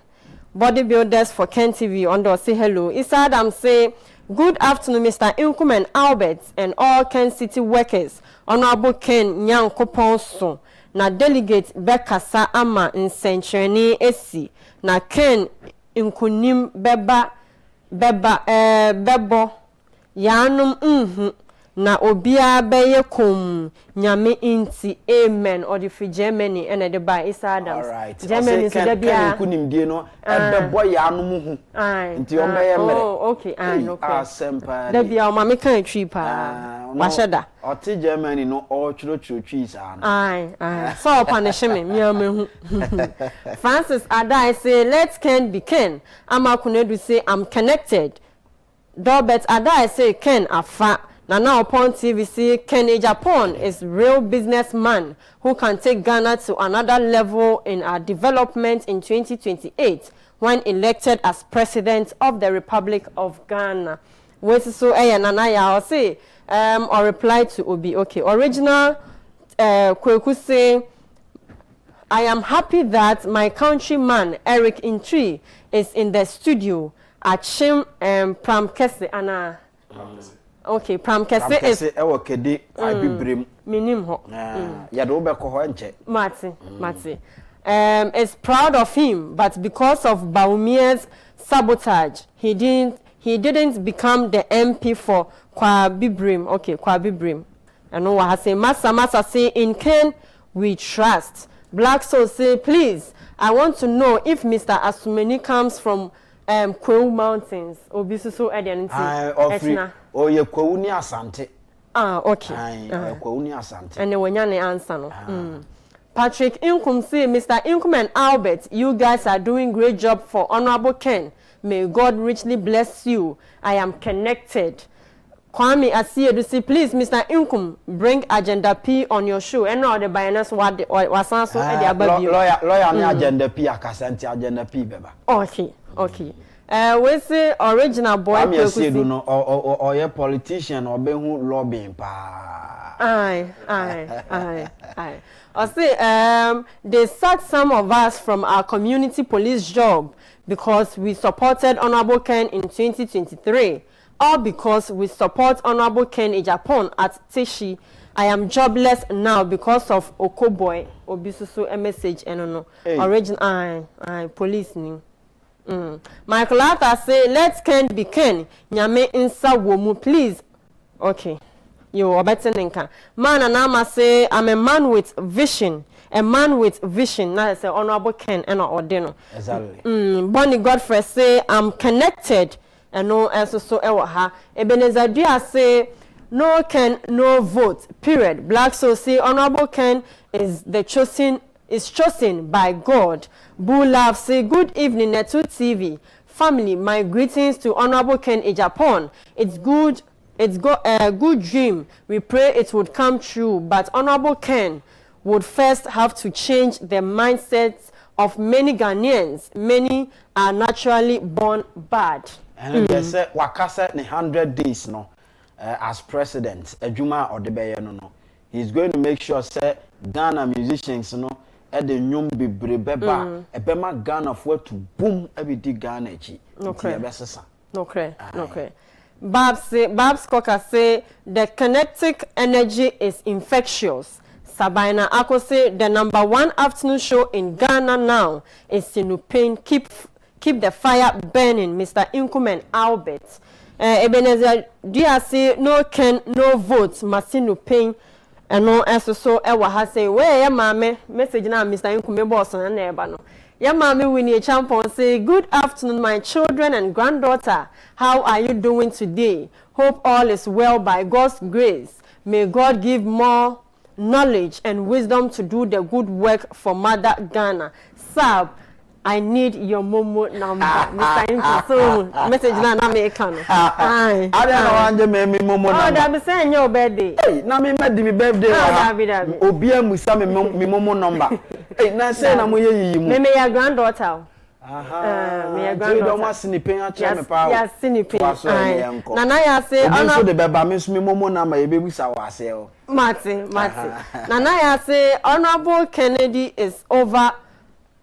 Bodybuilders for Ken TV under say hello. Isa Adam say, good afternoon, Mr. Nkum and Albert and all Ken City workers. Honorable Ken Nyankopon so. Na delegate Bekasa ama nsencheni esi. Na Ken Nkunim bebo. Yanum na obia beye kum nyame inti amen or the free Germany and the by Isa Adams. All right. Germany so bia Ken Nkunimdie no bebo yanum hu. Nti o meye mere. Oh okay. Okay. Asempa. Da bia o ma me kan twi pa. Washeda. O ti Germany no o churo twi sa no. Aye. So punish me hu. Francis Adai say let's Ken be Ken. Amakunedu say I'm connected. Dobet Adai say Ken afa. Now upon TVC, Ken Agyapong is real businessman who can take Ghana to another level in our development in 2028 when elected as president of the Republic of Ghana. Wait so Nanaya or say or reply to Obi. Okay, original Kweku say I am happy that my countryman Eric Intri is in the studio at Chim Pram Kese Anna. Okay, Pram Kese is ewo kede abibrem minim ho. Ya do be ko ho nche. Mati. Is proud of him, but because of Baumia's sabotage, he didn't become the MP for Kwabibrem. Okay, Kwabibrem. And no one has say Massa say in Ken we trust. Black Soul say please, I want to know if Mr. Asumeni comes from Kwewu Mountains. Obisuso Edianti. Oh, ye Kwewu ni Asante. Okay. Kwewu ni Asante. And the one answer no. Patrick Nkum say, Mr. Nkum and Albert, you guys are doing great job for Honorable Ken. May God richly bless you. I am connected. Kwame Asiedu say, please, Mr. Nkum, bring Agenda P on your show. And now the bioness was so lawyer me Agenda P akasanti Agenda P beba. Okay. We say original boy Kwame Asiedu no or ye politician or be who lobbying pa. Aye. I say they sacked some of us from our community police job because we supported Honorable Ken in 2023, or because we support Honorable Ken Agyapong at Teshi I am jobless now because of Okoboy. Obisusu a message and no. Original police ni. Michael Arthur say, let's Ken be Ken. Nyame insa womu, please. Okay. You are better than can. Man and Ama say, I'm a man with vision. A man with vision. Now I say, Honorable Ken and Ordino. Exactly. Bonnie Godfrey say, I'm connected. And no, as so ewa ha. Ebenezer Dia say, no Ken, no vote. Period. Black so say, Honorable Ken is chosen by God. Boo Love say, good evening, Netu TV. Family, my greetings to Honorable Ken Agyapong. It's a good dream. We pray it would come true. But Honorable Ken would first have to change the mindsets of many Ghanaians. Many are naturally born bad. And they say, Wakasa ni 100 days no, as president, Ejuma or the no. He's going to make sure say Ghana musicians no. E de nyum bebre beba e be ma Ghana for to boom every day Ghana chi okay besesa okay Babs Cocker say the kinetic energy is infectious. Sabina Ako say the #1 afternoon show in Ghana now is Sinupain. Keep the fire burning, Mr. Incumen Albert. Ebenezer Dia say no Ken no votes Masinupain. And no so ewa ha say where ya mame message na Mr. Inkume boss na eba no ya mame Winnie Champon say good afternoon my children and granddaughter, how are you doing today? Hope all is well by God's grace. May God give more knowledge and wisdom to do the good work for Mother Ghana. Sab, I need your momo number. Mr. Inkume so message na me kan no I don't know anje me momo number. Oh, that be saying your birthday. Hey, na me medi me birthday. Obi amusa me momo number. Hey, na say na mo ye yiyi mu. Me your granddaughter. Me your granddaughter. Do ma sinipen a che me pa. Ya sinipen. Na ya say ona so de beba me so me momo number ye be busa wa say o. Mate. Na ya say Honorable Kennedy is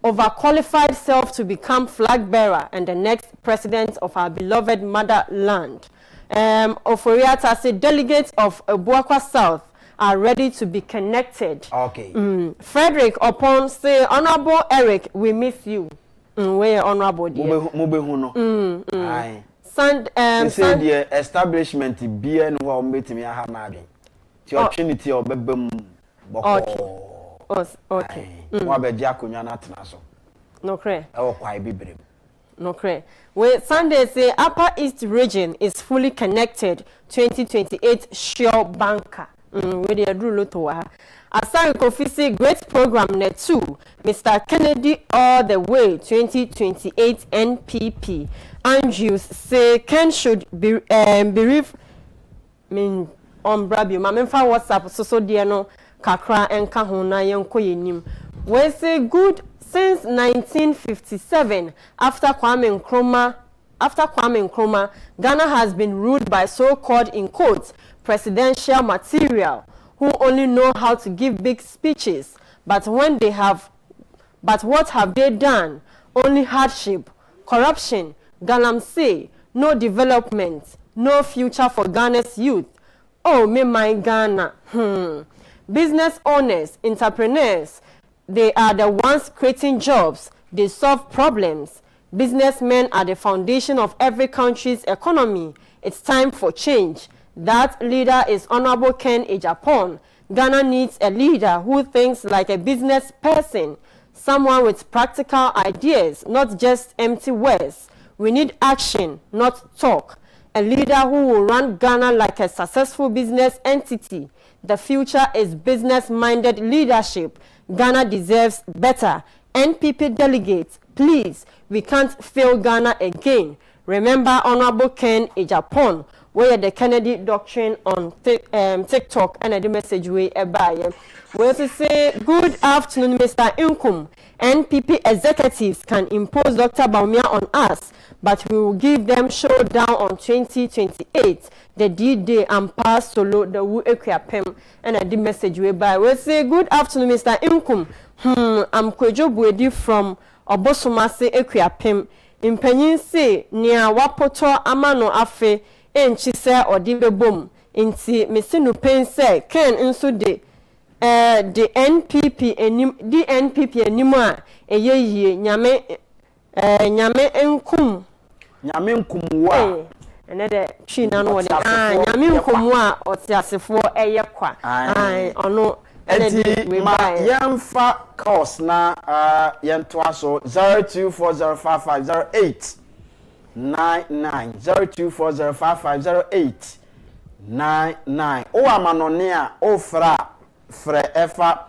overqualified self to become flag bearer and the next president of our beloved motherland. Oforiata say delegates of Abuakwa South are ready to be connected. Okay. Frederick Opon say Honorable Eric, we miss you. Where honorable dear. Aye. Say the establishment BN wa mbetimi aha made. Ti opportunity obebem boko. Okay. Wa be dia akonya na tena so. No cre. E wo kwai bibrem. No cre. We Sunday say Upper East region is fully connected 2028 sure banker. We dey do loto wa. Asari Kofi say great program net 2. Mr. Kennedy all the way 2028 NPP. Andrews say Ken should be bereaved on Brabio. Mamemfa WhatsApp so dear no kakra enka ho na yenko yenim. We say good since 1957 after Kwame Nkrumah, Ghana has been ruled by so-called in quotes presidential material who only know how to give big speeches, but what have they done? Only hardship, corruption, galamsey, no development, no future for Ghana's youth. Oh, me my Ghana. Business owners, entrepreneurs, they are the ones creating jobs. They solve problems. Businessmen are the foundation of every country's economy. It's time for change. That leader is Honorable Ken Agyapong. Ghana needs a leader who thinks like a business person, someone with practical ideas, not just empty words. We need action, not talk. A leader who will run Ghana like a successful business entity. The future is business-minded leadership. Ghana deserves better. NPP delegates, please, we can't fail Ghana again. Remember Honorable Ken Agyapong, where the Kennedy doctrine on TikTok and the message way by. We also say good afternoon, Mr. Inkum. NPP executives can impose Dr. Baumia on us, but we will give them showdown on 2028. The D-Day and pass solo the Wu Equiapem and the message way by. We say good afternoon, Mr. Inkum. I'm Kwejo Buedi from Obosomase Equiapem. Impenyin say near Wapoto Amano Afe enchi se odibe bom inti mesinu pense Ken nso de the NPP enim DNPP enimu a eyeyie nyame nkum wa ene de twi na no de nyame nkum a otiasefo eye kwa ono enti ma yemfa course na yento aso 02405508 99 0240550899 o amanone a o fra efa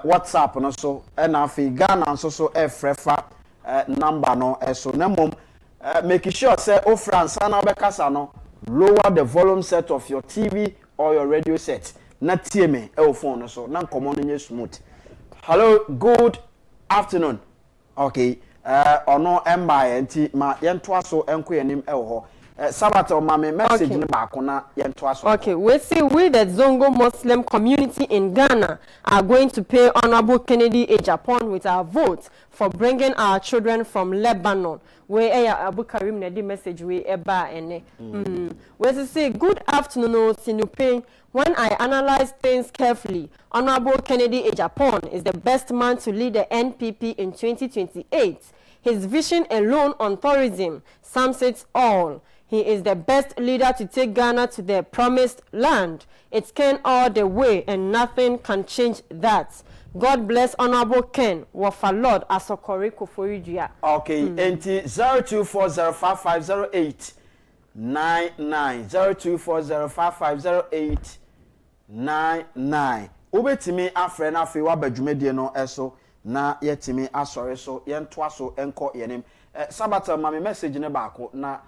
WhatsApp no so na afi Ghana so efrefa number no so na mom make sure say o France na obekasa no lower the volume set of your TV or your radio set na tie me e phone no so na nkomo no nye smooth. Hello, good afternoon. Okay, ono emba enti ma yento aso enko yanim e ho Sabata o mame message ni baako na yento aso. Okay, we say we the Zongo Muslim community in Ghana are going to pay Honorable Kennedy Agyapong with our vote for bringing our children from Lebanon. We Abu Karim na di message we eba ene. We say good afternoon Sinupe. When I analyze things carefully, Honorable Kennedy Agyapong is the best man to lead the NPP in 2028. His vision alone on tourism sums it all. He is the best leader to take Ghana to the promised land. It can all the way and nothing can change that. God bless Honorable Ken. Wafa Lord Asokori Koforidua. Okay, enti 02405508 99 0240550899 ubetimi afre na afi wabadwumedie no eso na yetimi asore so yento so enko yenim sabata mami message ne baako na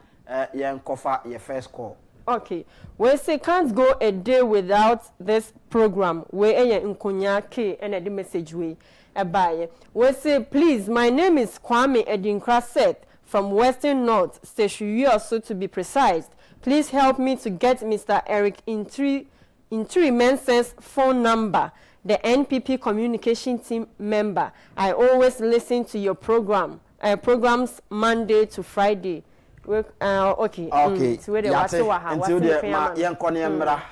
yenkofa your first call. Okay, we say can't go a day without this program. We nkonya ke and the message we abaye. We say please, my name is Kwame Edinkra Seth from Western North, Station also to be precise. Please help me to get Mr. Eric Intri Mensah's phone number, the NPP communication team member. I always listen to your programs Monday to Friday. Okay.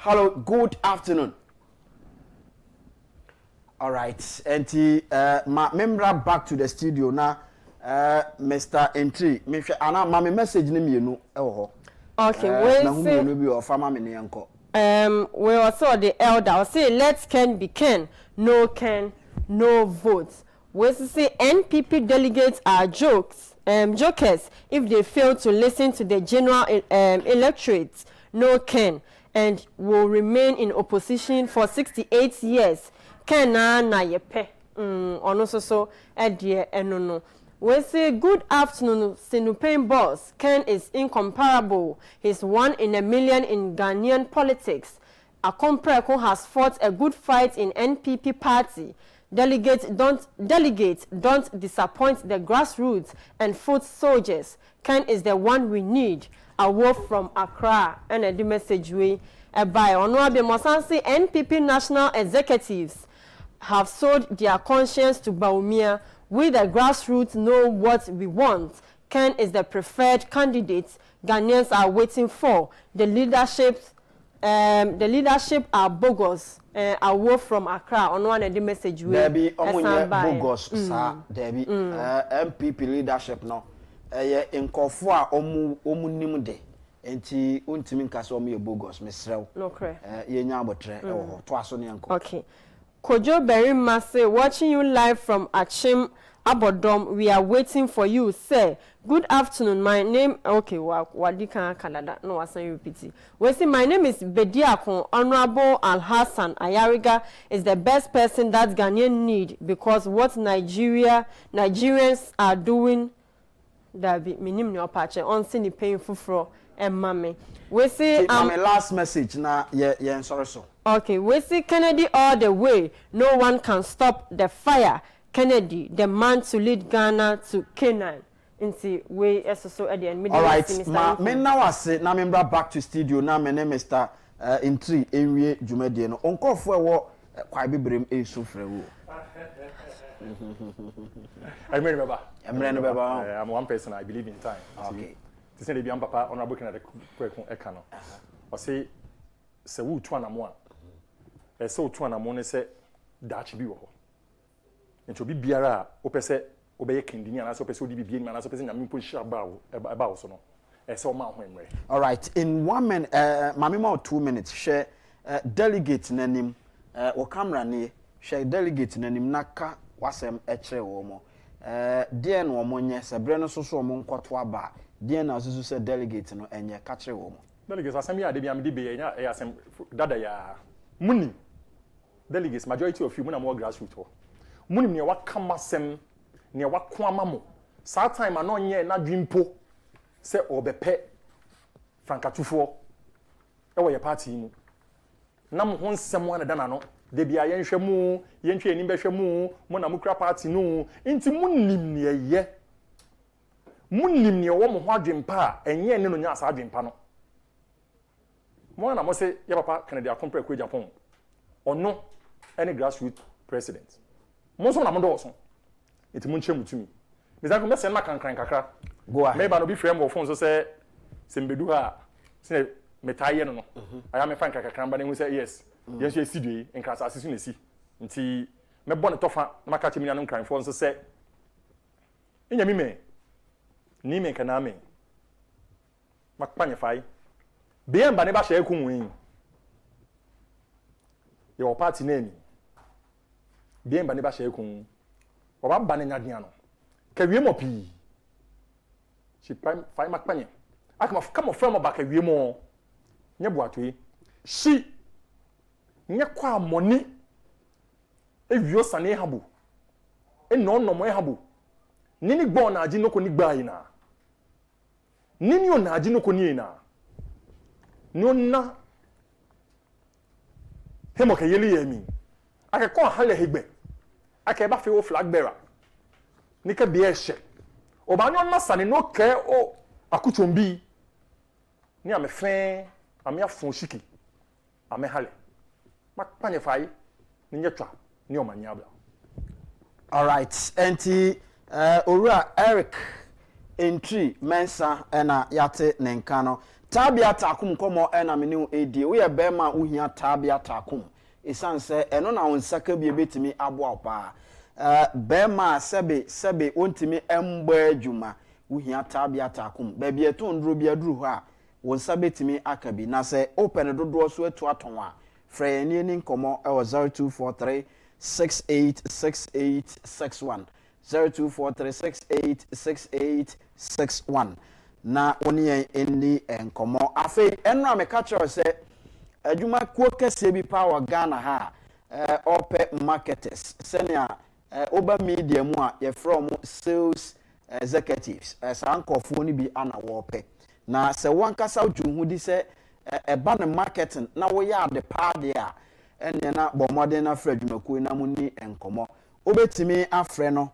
Hello, good afternoon. All right. And my member back to the studio now. Mr. Entry, me ana mama message ni mienu ewo. Okay, we say no bi o fama me ne yanko. We also the elder say let's Ken be Ken, no Ken, no votes. We say NPP delegates are jokers if they fail to listen to the general electorate, no Ken, and will remain in opposition for 68 years. Ken na yepe. Ono so edie enono. We say good afternoon, Sinupe boss. Ken is incomparable. He's 1 in a million in Ghanaian politics. Akompreko has fought a good fight in NPP party. Delegates don't disappoint the grassroots and foot soldiers. Ken is the one we need. A wolf from Accra and a message we by Onoabe Mosansi NPP national executives have sold their conscience to Baumia. We the grassroots know what we want. Ken is the preferred candidate Ghanaians are waiting for. The leadership are bogus. A wolf from Accra on one of the message we Debbie bogus sa Debbie MPP leadership no nkofo a omu nim de enti untimi nkase omu ye bogus mesrew no cre ye nya abotre ho to aso ne yanko. Okay, Kojo Berry Masse watching you live from Achim Abodom. We are waiting for you, sir. Good afternoon. My name Wadika Canada. No, I say repeat. We say my name is Bediakon. Honorable Al Hassan Ayariga is the best person that Ghanaian need because what Nigerians are doing that be minim no patch on sini painful for and mommy. We say my last message na yeah sorry so. Okay, we see Kennedy all the way. No one can stop the fire. Kennedy, the man to lead Ghana to Canaan. Inti we so at the end. All right, me now I say na member back to studio na me name Mr. Intri Enwie Jumedie no. Onkofo ewo kwa bibrem esufre wo. I remember. I'm one person. I believe in time. Okay. This is the Papa Honorable Kennedy Ekano. I say se wo tu anamo a se wo tu anamo ne se dachi bi wo ho nti obi biara wo pese obeye kendini ana se pese odi bibie ni ana se pese nyame mpo hia ba wo so no se o ma ho emre. All right, in 1 minute mami ma 2 minutes share delegate nanim wo camera ne share delegate nanim naka wasem ekire wo mo die no mo nye se bre no so mo nkoto aba die na so se delegate no enye ka kire wo mo delegates asem ya de bia me de be ya asem dada ya muni delegates majority of you muna mo grassroots ho muni ne waka masem ne wako amamo saa time ano nye na dwimpo se obepe frankatufo wo ye party mu na mo ho nsem wana dana no de bia yenhwe mu yenhwe ni behwe mu mo na mukra party no nti munim ne ye munim ne wo mo ho adwempa a enye ne no nya asa adwempa no mo na mo se ya papa Kennedy Akompre ko Agyapong ono any grassroots president mo so na mo do so enti mo nche mutumi bizako me se na kankran kakra go ahead me ba no bi frame wo phone so se sembedu ha se metaye no no aya me fan kakra ba ne hu se yes yes ye sidwe enkrasa asisu na si nti me bo ne tofa maka chemi anu nkran phone so se enyami me ni me kana me makpanye fai bien ba ne ba share kunwen your party name bien ba ne ba share kun oba ba ne nyadia no ka wie mo pi shi fai makpanye akama kama frame ba ka wie mo nye boatwe shi nye kwa moni ewio sane habu eno no mo habu nini gbo na agi no ko ni gba yi na nini o na agi no ko ni na no na hemo ka yeli yemi aka ko hale hegbe aka ba fe o flag bearer ni ka bi ehye o ba nyo na sane no ke o akuchombi ni ame fe ame afon shiki ame hale makpanye fai ni nyetwa ni o manyabla. All right, enti Owura Eric entry mensa ena yate nenkano tabia takum komo ena menu edi we ye bema uhia tabia takum isanse eno na onsaka bi ebetimi aboa pa bema sebe ontimi emba adwuma uhia tabia takum ba bia to ndro bia duru ho a wonsa betimi akabi na se open dodo so atu atonwa frɛ ni nkomo e 0243 686861 0243686861 na oni eni enkomo afei enra me ka kyerɛ sɛ adwuma kuo kɛse bi power Ghana ha ope marketers sɛnea oba media mu a ye from sales executives sankofo ni bi ana wope na sɛ wankasa dwuhu di sɛ eba ne marketing na wo ya de pa de a ene na bomode na fra adwumakuo na mu ni enkomo obetimi afrɛ no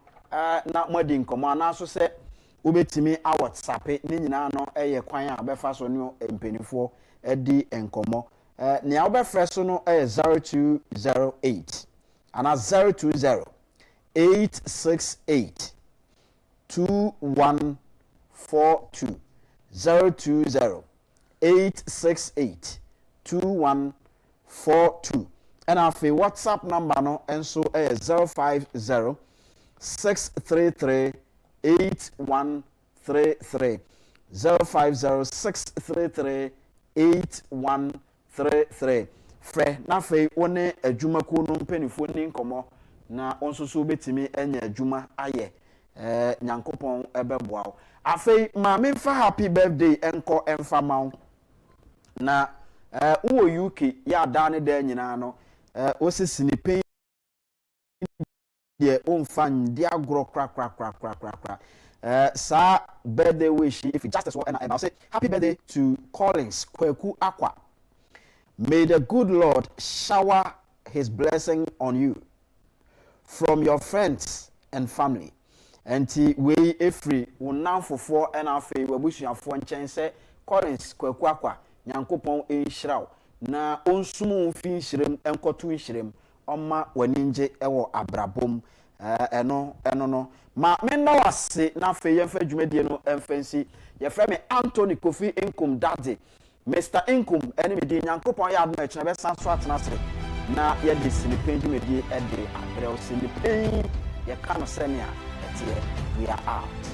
na modi nkomo na so se obetimi a WhatsApp ni nyina no eye kwan a befa so ne mpenifo edi enkomo ne a obefrɛ so no 0208 ana 020 868 2142 020 868 2142 and afi WhatsApp number no enso 050 633 8133 050 633 8133 frɛ na fei one adwumako no mpanifo ni nkomo na onso so betimi enya adwuma aye nyankopɔn ebeboa afei ma me fa happy birthday enko emfa mawo na uwo UK ya da ne da nyina no osisi ni pen de onfa ndi agro kra sa birthday wish if just as well and I say happy birthday to Collins Kweku Akwa. May the good Lord shower his blessing on you from your friends and family. Enti we efri wonamfofo and afei wabusuafo nchen se Collins Kweku Akwa nyankopon enhyiraw na onsumu mfi nhyirem enkoto nhyirem oma waninje ewo abrabom eno no ma me na wase na afei yemfa dwumadie no emfansi ye frɛ me Anthony Kofi Inkum Daddy Mr. Inkum ene me di Nyankopon ya adom e be san so atena se na ye de Sinipen di me di e de abrel Sinipen ye ka no se ne a ete we are out.